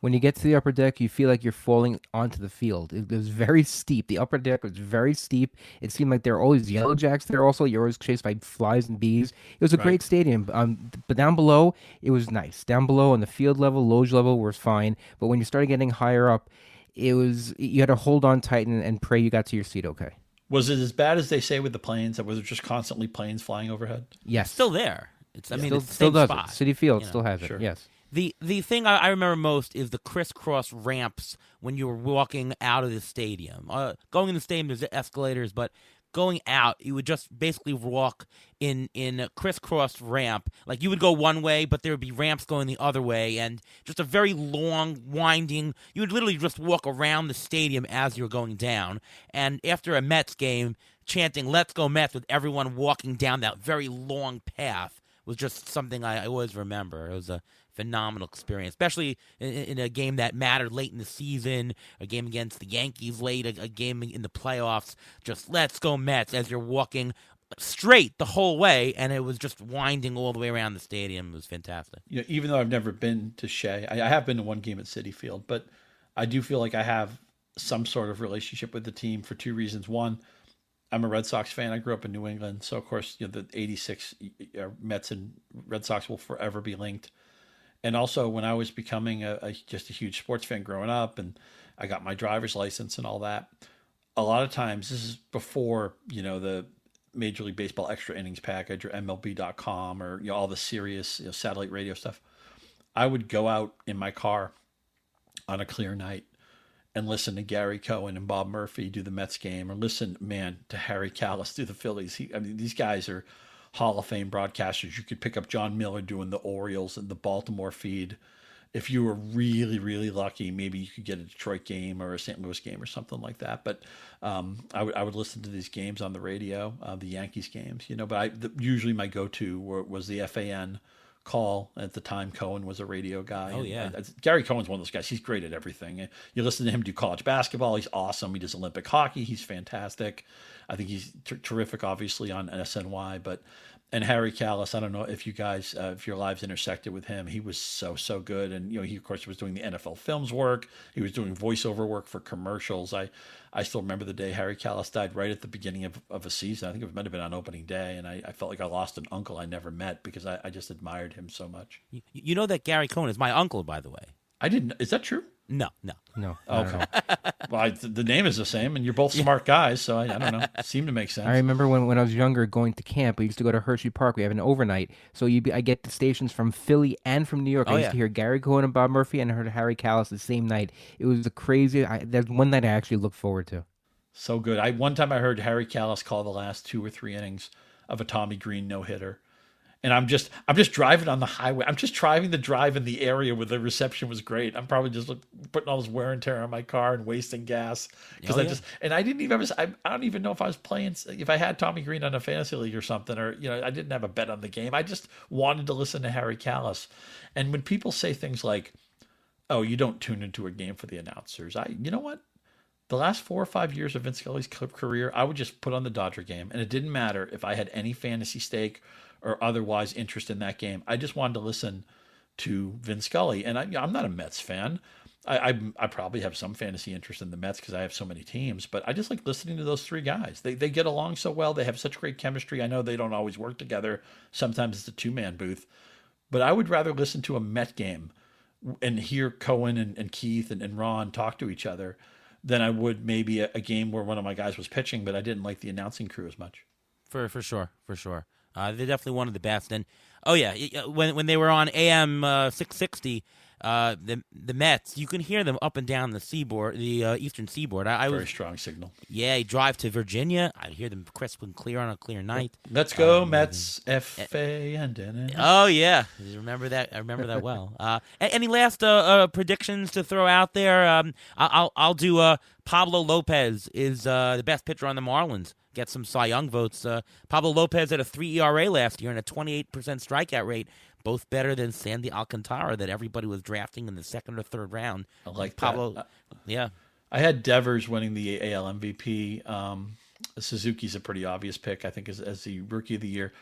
When you get to the upper deck, you feel like you're falling onto the field. It was very steep. The upper deck was very steep. It seemed like there were always yellow jacks there also. You're always chased by flies and bees. It was a great stadium. But down below, it was nice. Down below on the field level, loge level was fine. But when you started getting higher up, you had to hold on tight and pray you got to your seat okay. Was it as bad as they say with the planes? Was it just constantly planes flying overhead? Yes. Still there. It's the still same does spot. it. City Field still has it, yes. The thing I remember most is the crisscross ramps when you were walking out of the stadium. Going in the stadium, there's escalators, but going out, you would just basically walk in a crisscross ramp. Like you would go one way, but there would be ramps going the other way, and just a very long, winding. You would literally just walk around the stadium as you were going down. And after a Mets game, chanting "Let's go Mets" with everyone walking down that very long path was just something I always remember. It was a phenomenal experience, especially in a game that mattered late in the season, a game against the Yankees late, a game in the playoffs. Just let's go Mets as you're walking straight the whole way, and it was just winding all the way around the stadium. It was fantastic. Even though I've never been to Shea, I have been to one game at Citi Field, but I do feel like I have some sort of relationship with the team for 2 reasons. One, I'm a Red Sox fan. I grew up in New England, so of course the '86 Mets and Red Sox will forever be linked. And also, when I was becoming just a huge sports fan growing up, and I got my driver's license and all that, a lot of times, this is before the Major League Baseball extra innings package or MLB.com or all the serious satellite radio stuff. I would go out in my car on a clear night and listen to Gary Cohen and Bob Murphy do the Mets game, or listen, to Harry Kalas do the Phillies. These guys are Hall of Fame broadcasters. You could pick up John Miller doing the Orioles and the Baltimore feed. If you were really, really lucky, maybe you could get a Detroit game or a St. Louis game or something like that. But I would listen to these games on the radio, the Yankees games, But usually my go-to was the FAN call at the time. Cohen was a radio guy. Oh, yeah. Gary Cohen's one of those guys. He's great at everything. You listen to him do college basketball. He's awesome. He does Olympic hockey. He's fantastic. I think he's terrific, obviously, on SNY. And Harry Callis, I don't know if you guys, if your lives intersected with him. He was so good. And, he, of course, was doing the NFL Films work. He was doing voiceover work for commercials. I still remember the day Harry Callis died right at the beginning of a season. I think it might have been on opening day. And I felt like I lost an uncle I never met because I just admired him so much. You know that Gary Cohen is my uncle, by the way. I didn't. Is that true? No. Okay. Well, the name is the same, and you're both smart guys, so I don't know. It seemed to make sense. I remember when I was younger going to camp, we used to go to Hershey Park. We have an overnight. So I get the stations from Philly and from New York. I used to hear Gary Cohen and Bob Murphy, and I heard Harry Callis the same night. It was there's one night I actually look forward to. So good. One time I heard Harry Callis call the last 2 or 3 innings of a Tommy Green no-hitter. And I'm just driving on the highway. I'm just driving the drive in the area where the reception was great. I'm probably just putting all this wear and tear on my car and wasting gas because I didn't even I don't even know if I was playing, if I had Tommy Green on a fantasy league or something, or I didn't have a bet on the game. I just wanted to listen to Harry Callis. And when people say things like, "Oh, you don't tune into a game for the announcers," you know what? The last 4 or 5 years of Vince Scully's career, I would just put on the Dodger game, and it didn't matter if I had any fantasy stake or otherwise interest in that game. I just wanted to listen to Vince Scully. And I'm not a Mets fan. I probably have some fantasy interest in the Mets because I have so many teams, but I just like listening to those 3 guys. They get along so well. They have such great chemistry. I know they don't always work together. Sometimes it's a 2-man booth, but I would rather listen to a Met game and hear Cohen and Keith and Ron talk to each other than I would maybe a game where one of my guys was pitching, but I didn't like the announcing crew as much. For sure. They're definitely one of the best. And when they were on AM 660, the Mets, you can hear them up and down the seaboard, the eastern seaboard. Very strong signal. Yeah, you drive to Virginia, I hear them crisp and clear on a clear night. Let's go Mets, F-A-N-N. Oh yeah, remember that? I remember that well. Any last predictions to throw out there? I'll do. Pablo Lopez is the best pitcher on the Marlins. Get some Cy Young votes. Pablo Lopez had a 3 ERA last year and a 28% strikeout rate, both better than Sandy Alcantara that everybody was drafting in the 2nd or 3rd round. I like Pablo. that. Yeah. I had Devers winning the AL MVP. Suzuki's a pretty obvious pick, I think, as the rookie of the year.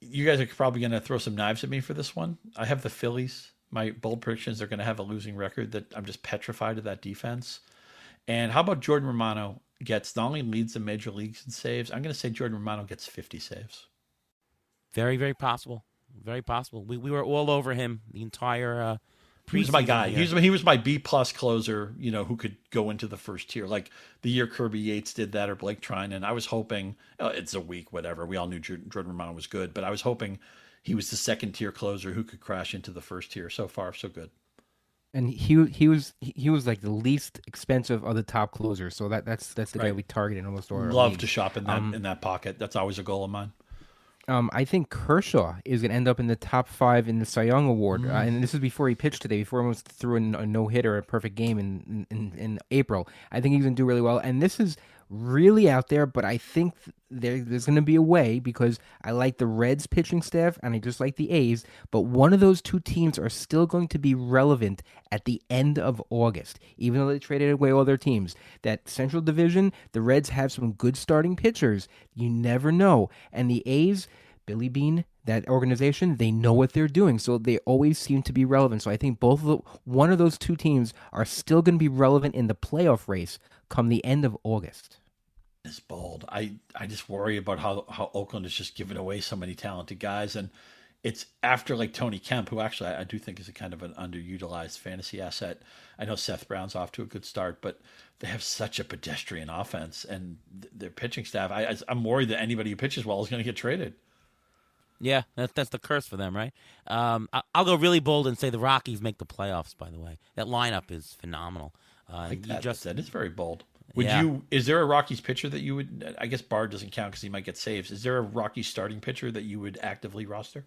You guys are probably going to throw some knives at me for this one. I have the Phillies. My bold predictions are going to have a losing record that I'm just petrified of that defense. And how about Jordan Romano gets not only leads the major leagues in saves, I'm going to say Jordan Romano gets 50 saves. Very, very possible. Very possible. We were all over him the entire he was my guy. He was my B-plus closer, who could go into the first tier. Like the year Kirby Yates did that or Blake Trinan. I was hoping, it's a week, whatever. We all knew Jordan Romano was good, but I was hoping he was the 2nd-tier closer who could crash into the first tier. So far, so good. And he was like the least expensive of the top closers, so that's the guy we targeted almost all. Love to shop in that pocket. That's always a goal of mine. I think Kershaw is going to end up in the top 5 in the Cy Young Award, and this is before he pitched today. Before he almost threw in a no-hitter, a perfect game in April. I think he's going to do really well, and this is really out there, but I think there's going to be a way because I like the Reds pitching staff and I just like the A's, but one of those 2 teams are still going to be relevant at the end of August, even though they traded away all their teams. That Central Division, the Reds have some good starting pitchers. You never know. And the A's, Billy Beane, that organization, they know what they're doing, so they always seem to be relevant. So I think one of those 2 teams are still going to be relevant in the playoff race come the end of August. It's bold. I just worry about how Oakland is just giving away so many talented guys, and it's after like Tony Kemp, who actually I do think is a kind of an underutilized fantasy asset. I know Seth Brown's off to a good start, but they have such a pedestrian offense, and their pitching staff. I'm worried that anybody who pitches well is going to get traded. Yeah, that's the curse for them, right? I'll go really bold and say the Rockies make the playoffs. By the way, that lineup is phenomenal. That is very bold. Is there a Rockies pitcher that you would, I guess Bard doesn't count because he might get saves. Is there a Rockies starting pitcher that you would actively roster?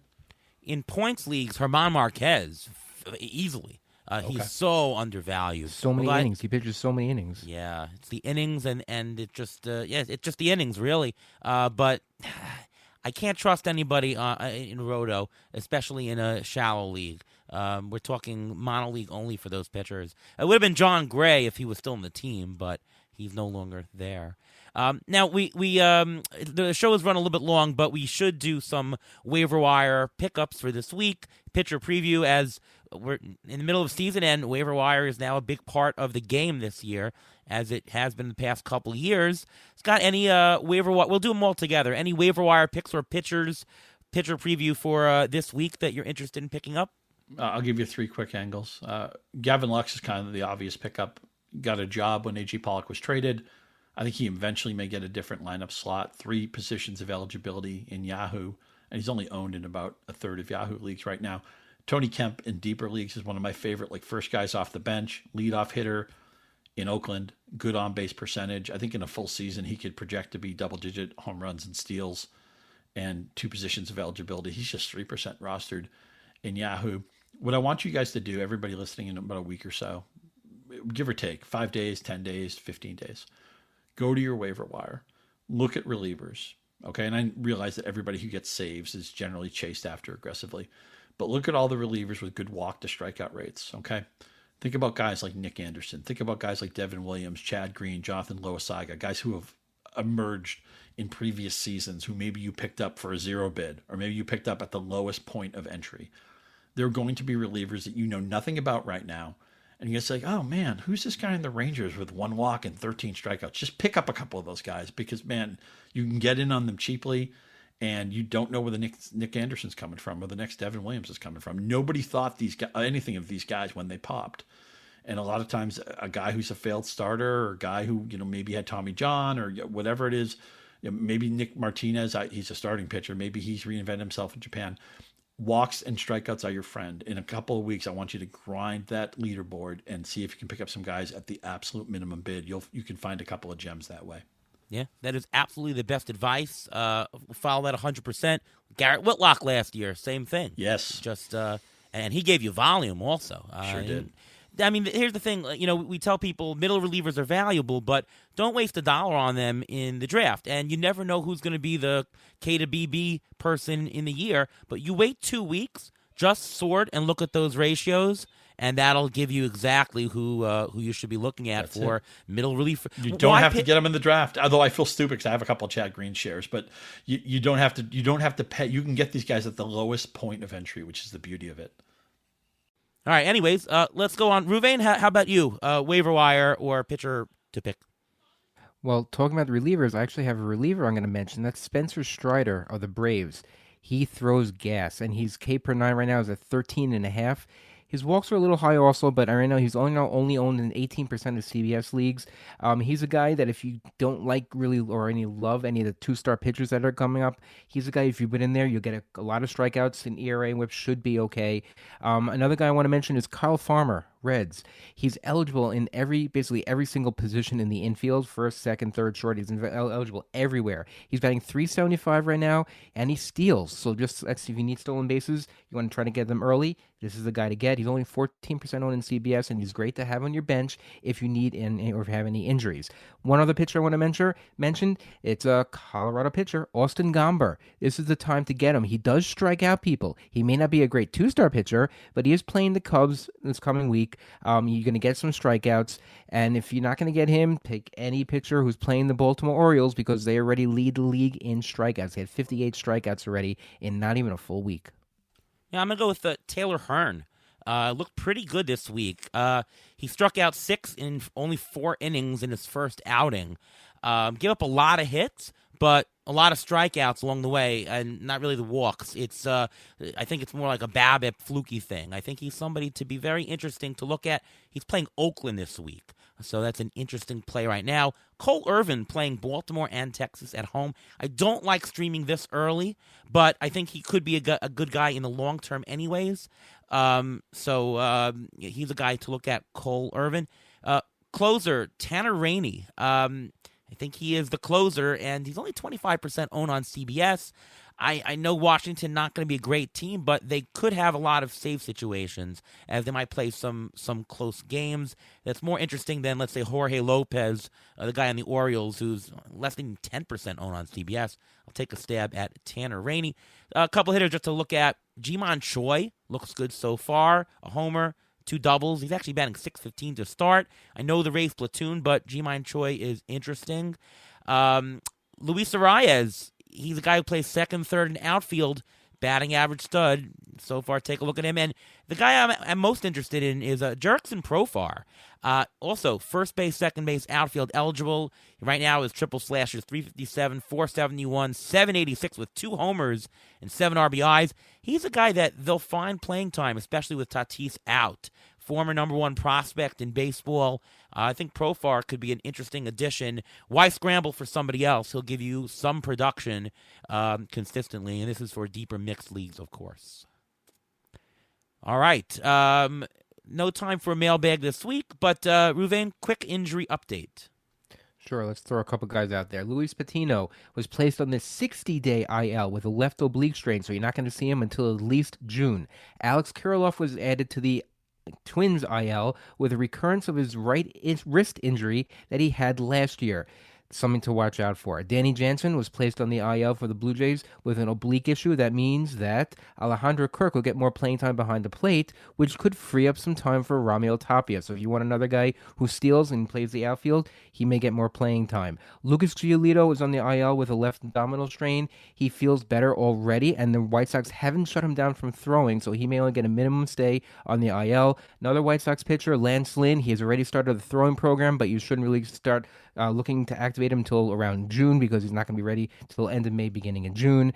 In points leagues, Herman Marquez, easily. He's so undervalued. So many innings. He pitches so many innings. Yeah, it's the innings and it just, it's just the innings, really. But I can't trust anybody in Roto, especially in a shallow league. We're talking mono league only for those pitchers. It would have been John Gray if he was still in the team, but he's no longer there. Now the show has run a little bit long, but we should do some waiver wire pickups for this week. Pitcher preview, as we're in the middle of season, and waiver wire is now a big part of the game this year, as it has been the past couple of years. Scott, any waiver wire? We'll do them all together. Any waiver wire picks or pitcher preview for this week that you're interested in picking up? I'll give you 3 quick angles. Gavin Lux is kind of the obvious pickup. Got a job when A.J. Pollock was traded. I think he eventually may get a different lineup slot. 3 positions of eligibility in Yahoo, and he's only owned in about a third of Yahoo leagues right now. Tony Kemp in deeper leagues is one of my favorite, first guys off the bench, leadoff hitter in Oakland, good on-base percentage. I think in a full season he could project to be double-digit home runs and steals and 2 positions of eligibility. He's just 3% rostered in Yahoo. What I want you guys to do, everybody listening in about a week or so, give or take, 5 days, 10 days, 15 days, go to your waiver wire, look at relievers, okay? And I realize that everybody who gets saves is generally chased after aggressively, but look at all the relievers with good walk to strikeout rates, okay? Think about guys like Nick Anderson. Think about guys like Devin Williams, Chad Green, Jonathan Loasaga, guys who have emerged in previous seasons who maybe you picked up for a 0 bid, or maybe you picked up at the lowest point of entry. There are going to be relievers that you know nothing about right now, and you're going to say, oh, man, who's this guy in the Rangers with 1 walk and 13 strikeouts? Just pick up a couple of those guys because, man, you can get in on them cheaply, and you don't know where the Nick Anderson's coming from or the next Devin Williams is coming from. Nobody thought anything of these guys when they popped. And a lot of times a guy who's a failed starter or a guy who, maybe had Tommy John or whatever it is, maybe Nick Martinez, he's a starting pitcher. Maybe he's reinvented himself in Japan. Walks and strikeouts are your friend. In a couple of weeks, I want you to grind that leaderboard and see if you can pick up some guys at the absolute minimum bid. You can find a couple of gems that way. Yeah, that is absolutely the best advice. Follow that 100%. Garrett Whitlock last year, same thing. Yes. Just and he gave you volume also. Sure did. I mean, here's the thing. We tell people middle relievers are valuable, but don't waste $1 on them in the draft. And you never know who's going to be the K to BB person in the year. But you wait 2 weeks, just sort and look at those ratios, and that'll give you exactly who you should be looking at for middle relief. You don't have to get them in the draft. Although I feel stupid because I have a couple of Chad Green shares, but you don't have to. You don't have to pay. You can get these guys at the lowest point of entry, which is the beauty of it. All right. Anyways, let's go on. Ruvain, how about you? Waiver wire or pitcher to pick? Well, talking about the relievers, I actually have a reliever I'm going to mention. That's Spencer Strider of the Braves. He throws gas, and he's K per 9 right now is at 13.5. His walks are a little high also, but right now he's only owned in 18% of CBS leagues. He's a guy that if you don't like really or love any of the 2-star pitchers that are coming up, he's a guy if you put in there, you'll get a lot of strikeouts, and ERA whip should be okay. Another guy I want to mention is Kyle Farmer, Reds. He's eligible in basically every single position in the infield, first, second, third, short. He's eligible everywhere. He's batting .375 right now, and he steals. So just let's see if you need stolen bases, you want to try to get them early. This is the guy to get. He's only 14% owned in CBS, and he's great to have on your bench if you need or if you have any injuries. One other pitcher I want to mention, it's a Colorado pitcher, Austin Gomber. This is the time to get him. He does strike out people. He may not be a great 2-star pitcher, but he is playing the Cubs this coming week. You're going to get some strikeouts, and if you're not going to get him, take any pitcher who's playing the Baltimore Orioles because they already lead the league in strikeouts. They had 58 strikeouts already in not even a full week. Yeah, I'm going to go with Taylor Hearn. Looked pretty good this week. He struck out 6 in only 4 innings in his first outing. Give up a lot of hits, but a lot of strikeouts along the way, and not really the walks. I think it's more like a BABIP fluky thing. I think he's somebody to be very interesting to look at. He's playing Oakland this week, so that's an interesting play right now. Cole Irvin playing Baltimore and Texas at home. I don't like streaming this early, but I think he could be a good guy in the long term anyways. So he's a guy to look at, Cole Irvin. Closer, Tanner Rainey. I think he is the closer, and he's only 25% owned on CBS. I know Washington not going to be a great team, but they could have a lot of save situations as they might play some close games. That's more interesting than, let's say, Jorge Lopez, the guy on the Orioles, who's less than 10% owned on CBS. I'll take a stab at Tanner Rainey. A couple hitters just to look at. Ji-Man Choi looks good so far. A homer, 2 doubles. He's actually batting .615 to start. I know the Rays platoon, but Ji-Man Choi is interesting. Luis Arias, he's a guy who plays second, third, and outfield, batting average stud. So far, take a look at him. And the guy I'm most interested in is Jurickson Profar. Also, first base, second base, outfield eligible. Right now, his triple slash is .357, .471, .786 with 2 homers and 7 RBIs. He's a guy that they'll find playing time, especially with Tatis out. Former number 1 prospect in baseball. I think Profar could be an interesting addition. Why scramble for somebody else? He'll give you some production consistently, and this is for deeper mixed leagues, of course. All right. No time for a mailbag this week, but Ruvain, quick injury update. Sure, let's throw a couple guys out there. Luis Patino was placed on the 60-day IL with a left oblique strain, so you're not going to see him until at least June. Alex Kirilloff was added to the Twins IL with a recurrence of his right wrist injury that he had last year. Something to watch out for. Danny Jansen was placed on the IL for the Blue Jays with an oblique issue. That means that Alejandro Kirk will get more playing time behind the plate, which could free up some time for Ramil Tapia. So if you want another guy who steals and plays the outfield, he may get more playing time. Lucas Giolito is on the IL with a left abdominal strain. He feels better already, and the White Sox haven't shut him down from throwing, so he may only get a minimum stay on the IL. Another White Sox pitcher, Lance Lynn, he has already started the throwing program, but you shouldn't really start looking to activate him until around June because he's not going to be ready till end of May, beginning of June.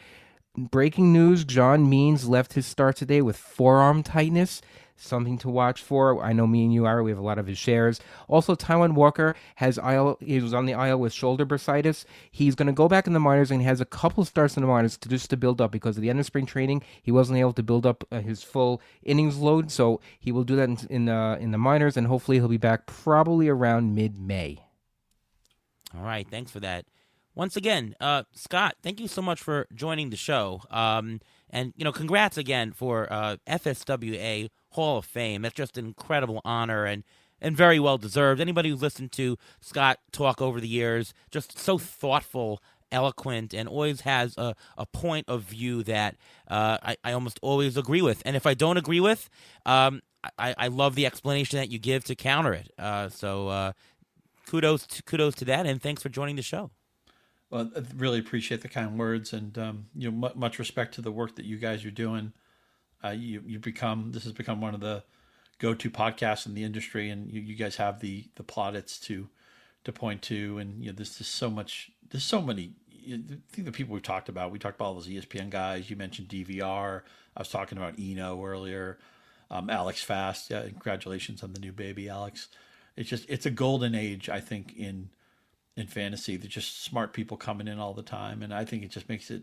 Breaking news, John Means left his start today with forearm tightness. Something to watch for. I know me and you, Ira, we have a lot of his shares. Also, Taijuan Walker he was on the IL with shoulder bursitis. He's going to go back in the minors and he has a couple starts in the minors to build up because at the end of spring training, he wasn't able to build up his full innings load. So he will do that in the minors, and hopefully he'll be back probably around mid-May. All right, thanks for that. Once again, Scott, thank you so much for joining the show. And, congrats again for FSWA Hall of Fame. That's just an incredible honor and very well deserved. Anybody who's listened to Scott talk over the years, just so thoughtful, eloquent, and always has a point of view that I almost always agree with. And if I don't agree with, I love the explanation that you give to counter it. So kudos to that, and thanks for joining the show. Well, I really appreciate the kind words, and much respect to the work that you guys are doing. This has become one of the go-to podcasts in the industry, and you guys have the plaudits to point to, and there's just so much. There's so many. I think the people we talked about all those ESPN guys. You mentioned DVR. I was talking about Eno earlier. Alex Fast. Yeah, congratulations on the new baby, Alex. It's a golden age, I think, in fantasy. There's just smart people coming in all the time, and I think it just makes it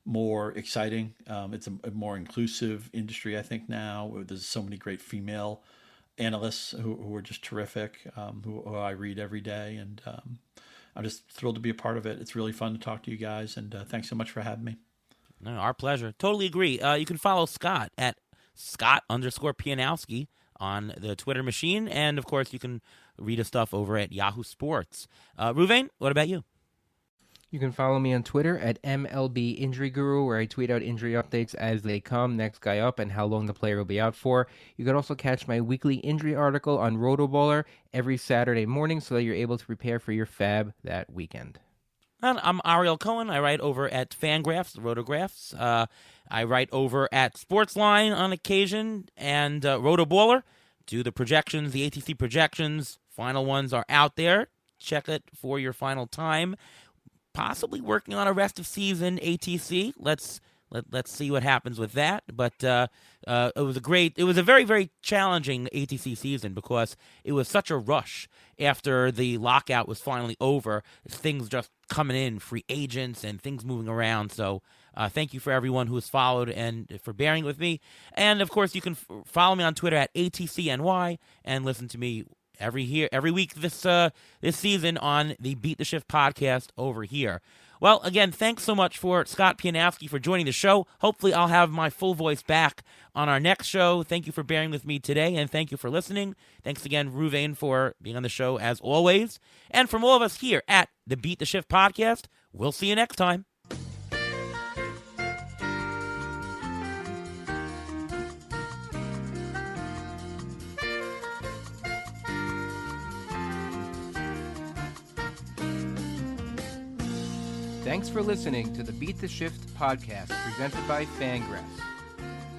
more exciting. It's a more inclusive industry, I think, now. There's so many great female analysts who are just terrific, who I read every day, and I'm just thrilled to be a part of it. It's really fun to talk to you guys, and thanks so much for having me. No, our pleasure. Totally agree. You can follow Scott at Scott_Pianowski on the Twitter machine, and of course you can read his stuff over at Yahoo Sports. Ruvain, what about you? You can follow me on Twitter at MLB Injury Guru, where I tweet out injury updates as they come, next guy up, and how long the player will be out for. You can also catch my weekly injury article on Rotoballer every Saturday morning so that you're able to prepare for your fab that weekend. And I'm Ariel Cohen. I write over at Fangraphs, Rotographs. I write over at Sportsline on occasion, and Rotoballer. Do the projections, the ATC projections. Final ones are out there. Check it for your final time. Possibly working on a rest of season ATC. Let's see what happens with that. But it was a very, very challenging ATC season because it was such a rush after the lockout was finally over. Things just coming in, free agents and things moving around. So thank you for everyone who has followed and for bearing with me. And of course, you can follow me on Twitter at ATCNY and listen to me every week this season on the Beat the Shift podcast over here. Well, again, thanks so much for Scott Pianowski for joining the show. Hopefully I'll have my full voice back on our next show. Thank you for bearing with me today, and thank you for listening. Thanks again, Ruvain, for being on the show as always. And from all of us here at the Beat the Shift podcast, we'll see you next time. Thanks for listening to the Beat the Shift podcast presented by Fangraphs.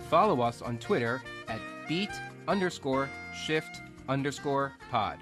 Follow us on Twitter at beat_shift_pod.